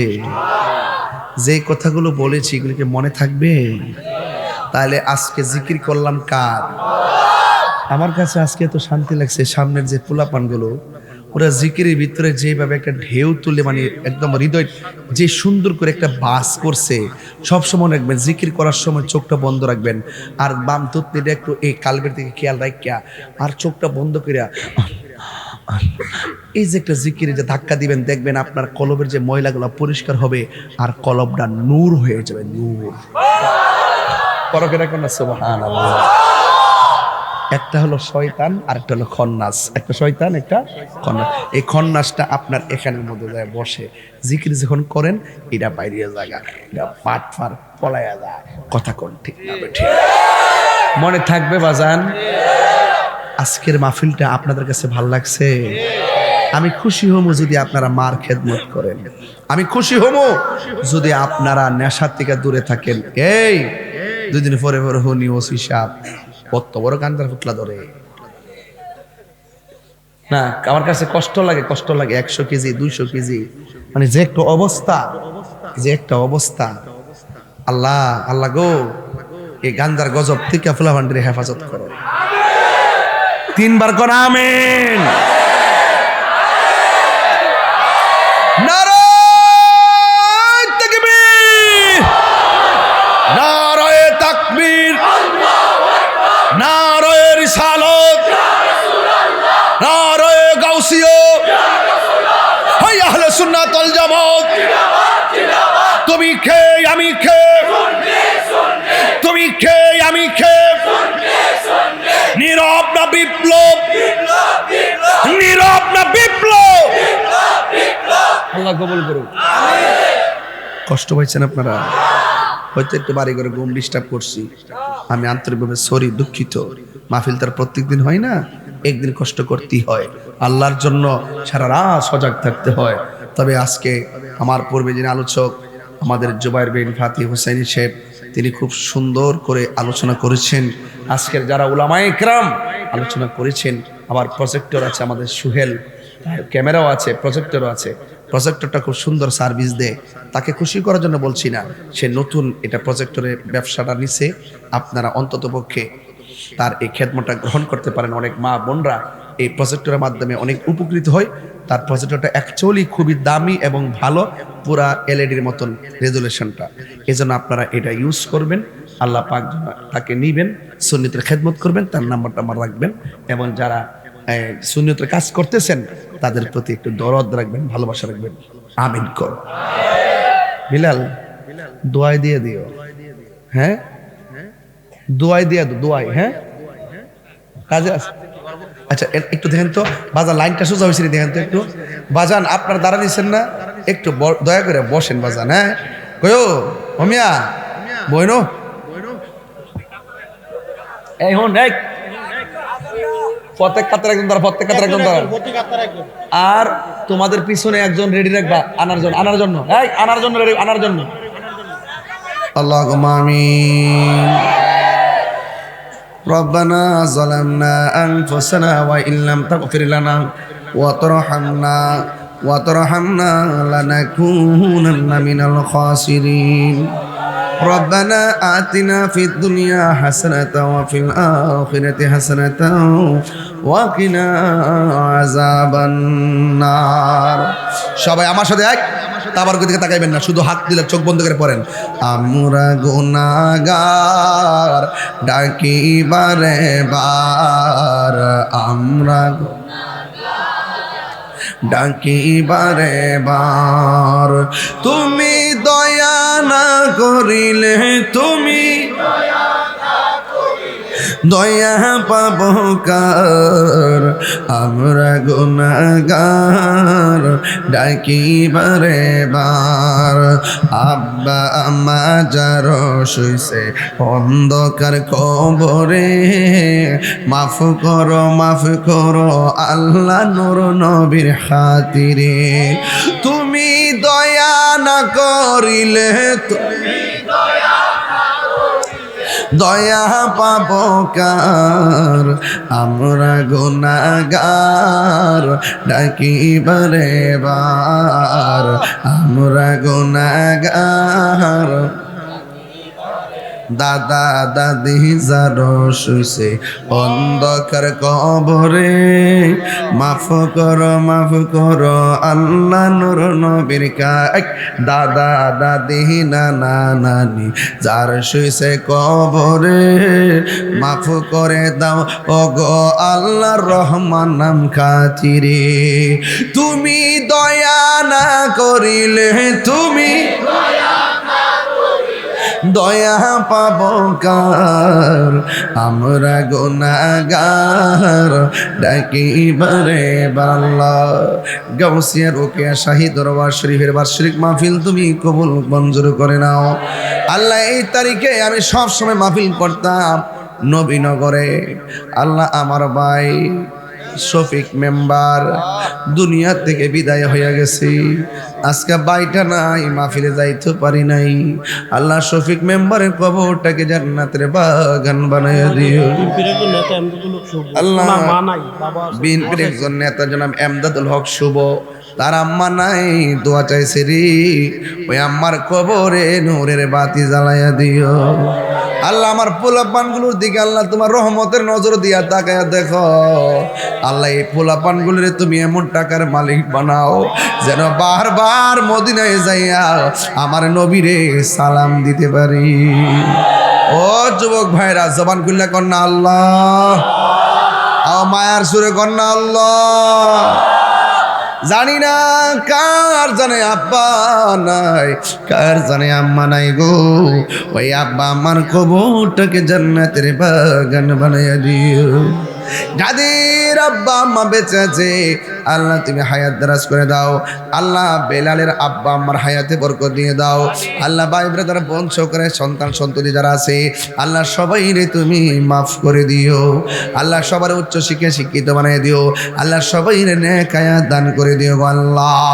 যে কথাগুলো বলেছি এগুলিকে মনে থাকবে তাহলে আজকে জিকির করলাম কার আমার কাছে আজকে এত শান্তি লাগছে সামনের যে পোলাপানগুলো ওরা জিকিরের ভিতরে যেভাবে একটা ঢেউ তুলে মানে একদম হৃদয় যে সুন্দর করে একটা বাস করছে সবসময় রাখবেন জিকির করার সময় চোখটা বন্ধ রাখবেন আর বাম তুতনিটা একটু এই কালবের দিকে খেয়াল রাখিয়া আর চোখটা বন্ধ করিয়া এই যে একটা জিকিরে যে ধাক্কা দিবেন দেখবেন আপনার কলবের যে ময়লাগুলো পরিষ্কার হবে আর কলবটা নূর হয়ে যাবে নূর পরকে রাখুন না সুবহানাল্লাহ একটা হলো শয়তান আর একটা হলো খন্নাস একটা শয়তান একটা খন্নাস এই খন্নাসটা আপনার এখানের মধ্যে যায় বসে জিকির যখন করেন এটা বাইরে জায়গা এটা পাট ফার পলায়া যায় কথা কোন ঠিক না ঠিক মনে থাকবে বাজান আজকের মাহফিলটা আপনাদের কাছে ভালো লাগছে আমি খুশি হমু যদি আপনারা মার খেদমত করেন আমি খুশি হমু যদি আপনারা নেশার থেকে দূরে থাকেন এই দুদিন পরে পরে হনি ওসি সাহেব কত বড় কান্দার ফুটলা ধরে না আমার কাছে কষ্ট লাগে 100 কেজি 200 কেজি মানে যে একটা অবস্থা আল্লাহ আল্লাহ গো এই গান্দার গজব থেকে ফুলাভান্ডির হেফাজত করো 3 বার কোন আমিন নারায়ে তাকবীর নারায়ে তাকবীর নারায়ে রিসালাত নারায়ে গাউসিয়া হায় আহলে সুন্নাত ওয়াল জামাত তুমি কে আমি কে তুমি কে আমি কে নীরব না বিপ্লব নীরব না বিপ্লব আল্লাহ কবুল করুন কষ্ট পাইছেন আপনারা হয়তো একটু বাড়ি করে ঘুম ডিস্টার্ব করছি আমি আন্তরিকভাবে সরি দুঃখিত মাহফিল তার প্রত্যেকদিন হয় না একদিন কষ্ট করতেই হয় আল্লাহর জন্য সারা রাত সজাগ থাকতে হয় তবে আজকে আমার পূর্বে যিনি আলোচক আমাদের জুবায়ের বিন ফাতি হুসাইনি সাহেব তিনি খুব সুন্দর করে আলোচনা করেছেন আজকের যারা উলামায়ে কেরাম আলোচনা করেছেন আবার প্রজেক্টর আছে আমাদের সুহেল ক্যামেরাও আছে প্রজেক্টরও আছে প্রজেক্টরটা খুব সুন্দর সার্ভিস দেয় তাকে খুশি করার জন্য বলছি না সে নতুন এটা প্রজেক্টরের ব্যবসাটা নিছে আপনারা অন্ততপক্ষে তার এই খেদমতটা গ্রহণ করতে পারেন অনেক মা বোনরা এই প্রজেক্টরের মাধ্যমে অনেক উপকৃত হয় তার প্রজেক্টরটা অ্যাকচুয়ালি খুবই দামি এবং ভালো পুরা এলইডির মতন রেজুলেশনটা এজন্য আপনারা এটা ইউজ করবেন আল্লাহ পাক তাকে নিবেন সুন্নতের খেদমত করবেন তার নাম্বারটা আমার রাখবেন এবং যারা সুন্নতের কাজ করতেছেন তাদের প্রতি একটু দরদ রাখবেন ভালোবাসা রাখবেন আমিন কর বিলাল দোয়াই দিয়ে দিও হ্যাঁ দোয়াই দিয়ে দোয়াই হ্যাঁ কাজে আছে আচ্ছা একটু দেখেন তো বাজান লাইনটা সোজা হয়েছে দেখেন তো একটু বাজান আপনার দ্বারা দিচ্ছেন না একটু দয়া করে বসেন বাজান হ্যাঁ কয়ো অমিয়া বইনো এই হন এক প্রত্যেক কাতার একজন দ্বারা প্রত্যেক কাতার একজন দ্বারা আর তোমাদের পিছনে একজন রেডি রাখবা আনার জন্য এই আনার জন্য রেডি আনার জন্য আল্লাহুম্মা আমিন ربنا ظلمنا أنفسنا وإن لم تغفر لنا وترحمنا لنكونن من الخاسرين ربنا آتنا في الدنيا حسنة وفي الآخرة حسنة وقنا عذاب النار সবাই আমার সাথে এক তাবারক দিকে তাকাইবেন না, শুধু হাত দিলে চোখ বন্ধ করে পড়েন। আমরা গুনাহগার ডাকি বারে বার, আমরা ডাকি বারে বার, তুমি দয়া না করিলে, তুমি দয়া পাব কার, আমরা গুনাহগার ডাকি বারে বার। আব্বা আম্মা যার শুইছে অন্ধকার কবরে, মাফ করো আল্লাহ নূর নবীর খাতিরে, তুমি দয়া না করিলে, দয়া পাব কার, আমরা গুনাহগার ডাকি বারে বার, আমরা গুনাহগার। দাদা দাদি যার শুইছে অন্ধকার কবরে, মাফ করো আল্লাহ নূর নবীর কায়। দাদা দাদি নানা নানি যার শুইছে কবরে, মাফ করে দাও ওগো আল্লাহ রহমান নাম খাতিরে, তুমি দয়া না করিলে, তুমি দয়া পাব কার, আমরা গুনাহগার ডাকি বারে বার। গাউসিয়া রোকেয়া শাহী দরবার শরীফের বার্ষিক মাহফিল তুমি কবুল মঞ্জুর করে নাও আল্লাহ। এই তারিখে আমি সব সময় মাহফিল করতাম নবীনগরে। আল্লাহ আমার ভাই শফিক মেম্বার দুনিয়া থেকে বিদায় হয়ে গেছে, আজকে বাইটা নাই, মাহফিলে যাইতে পারি নাই। আল্লাহ শফিক মেম্বারের কবরটাকে জান্নাতের বাগান বানাইয়া দিও আল্লাহ। বিএনপির একজন নেতা জনাব এমদাদুল হক শুভ, তার আম্মা নাই, দোয়া চাইছে রে, ওই আম্মার কবরে নূরের বাতি জ্বালাইয়া দিও আল্লাহ। আমার পোলাপানগুলোর দিকে আল্লাহ তোমার রহমতের নজর দিয়া তাকায়া দেখো আল্লাহ। এই পোলাপানগুলোর তুমি এমন টাকার মালিক বানাও যেন বারবার মদিনায় যাইয়া আমার নবীরে সালাম দিতে পারি। ও যুবক ভাইরা, জবান খুললে কন্যা আল্লাহ, মায়ার সুরে কন্যা আল্লাহ। জানি না কার জানে আব্বা নাই, কার জানে আম্মা নাই গো, ওই আব্বা আমার কবরটাকে জান্নাতের বাগান বানাইয়া দিও। যাদের আব্বা আম্মা বেঁচে আছে আল্লাহ তুমি হায়াত দারাজ করে দাও আল্লাহ। বেলালের আব্বা আম্মার হায়াতে বরকত দিয়ে দাও আল্লাহ। ভাই ব্রাদার বংশ করে সন্তান সন্ততি যারা আছে আল্লাহ সবাইরে তুমি মাফ করে দিও আল্লাহ। সবার উচ্চ শিক্ষা শিক্ষিত বানিয়ে দিও আল্লাহ। সবাইরে নেক হায়াত দান করে দিও আল্লাহ।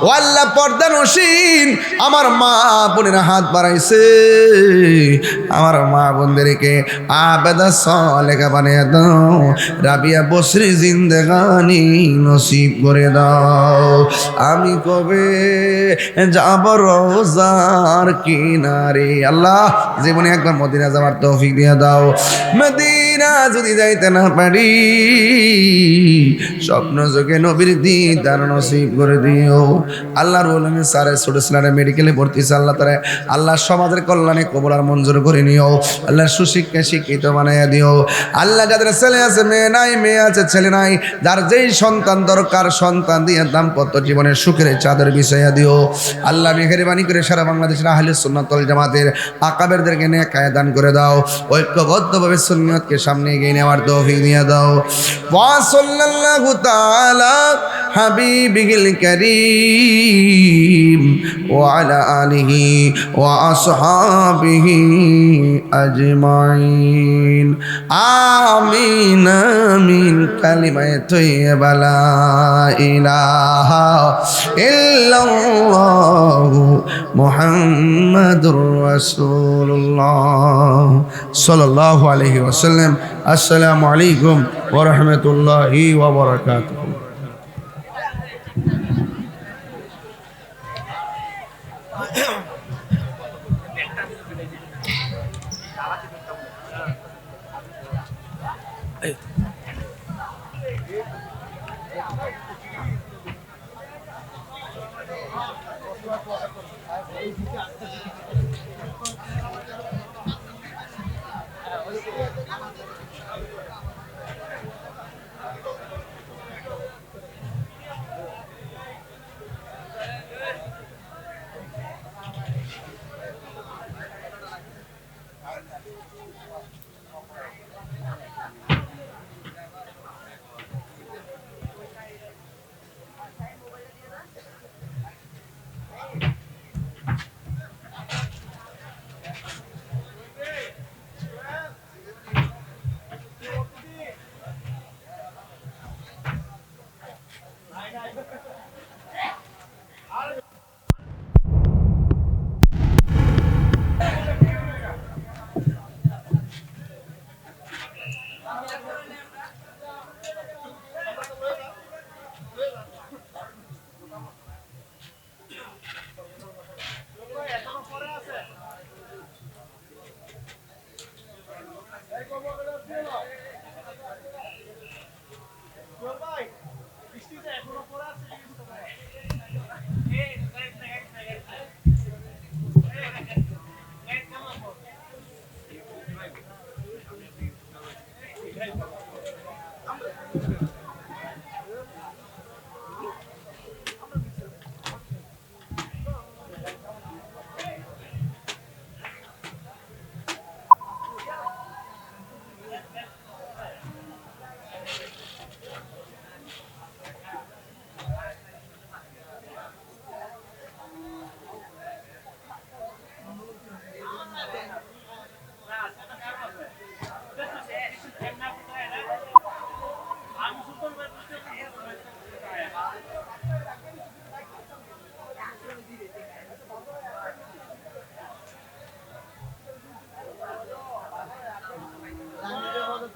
ও আল্লাহ, পর্দা নসীন আমার মা বোনেরা হাত বাড়াইছে, আমার মা বোনদেরকে আবেদা সলেখা বানিয়ে দাও। রাবিয়া বসরি জিন্দেগানি নসিব করে দাও। আমি কবে যাব রোজার কিনারে আল্লাহ, জীবনে একবার মদিনা যাওয়ার তৌফিক দিয়ে দাও। মদিনা যদি যাইতে না পারি স্বপ্ন যোগে নবীর দিদার নসিব করে দিও আল্লাহ। রুলমি সারে ছোট ছেলেরা মেডিকেলে ভর্তি আল্লাহ তারা আল্লাহ সমাজের কল্যাণে কবুল আর মঞ্জুর করে নিও আল্লাহ। সুশিক্ষা শিক্ষিত বানাইয়া দিও আল্লাহ। যাদের ছেলে আছে মেয়ে নাই, মেয়ে আছে ছেলে নাই, যার যেই সন্তান দরকার সন্তান দিয়ে দাম্পত্য জীবনের সুখের চাদর বিছাইয়া দিও আল্লাহ। মেহেরবানি করে সারা বাংলাদেশের আহলে সুন্নাত ওয়াল জামাতের আকাবেরদেরকে নেক হায়াত দান করে দাও। ঐক্যবদ্ধভাবে সুন্নাতকে সামনে এগিয়ে নেওয়ার তৌফিক দিয়ে দাও। ওয়া সাল্লাল্লাহু তাআলা হাবিবিল কারীম ওয়া আলা আলিহি ওয়া আসহাবিহি আজমাইন। আমিন আমিন। কালিমায়ে তয়্যিবা লা ইলাহা ইল্লাল্লাহু মুহাম্মাদুর রাসূলুল্লাহ সাল্লাল্লাহু আলাইহি ওয়াসাল্লাম। আসসালামু আলাইকুম ওয়া রাহমাতুল্লাহি ওয়া বারাকাতুহু।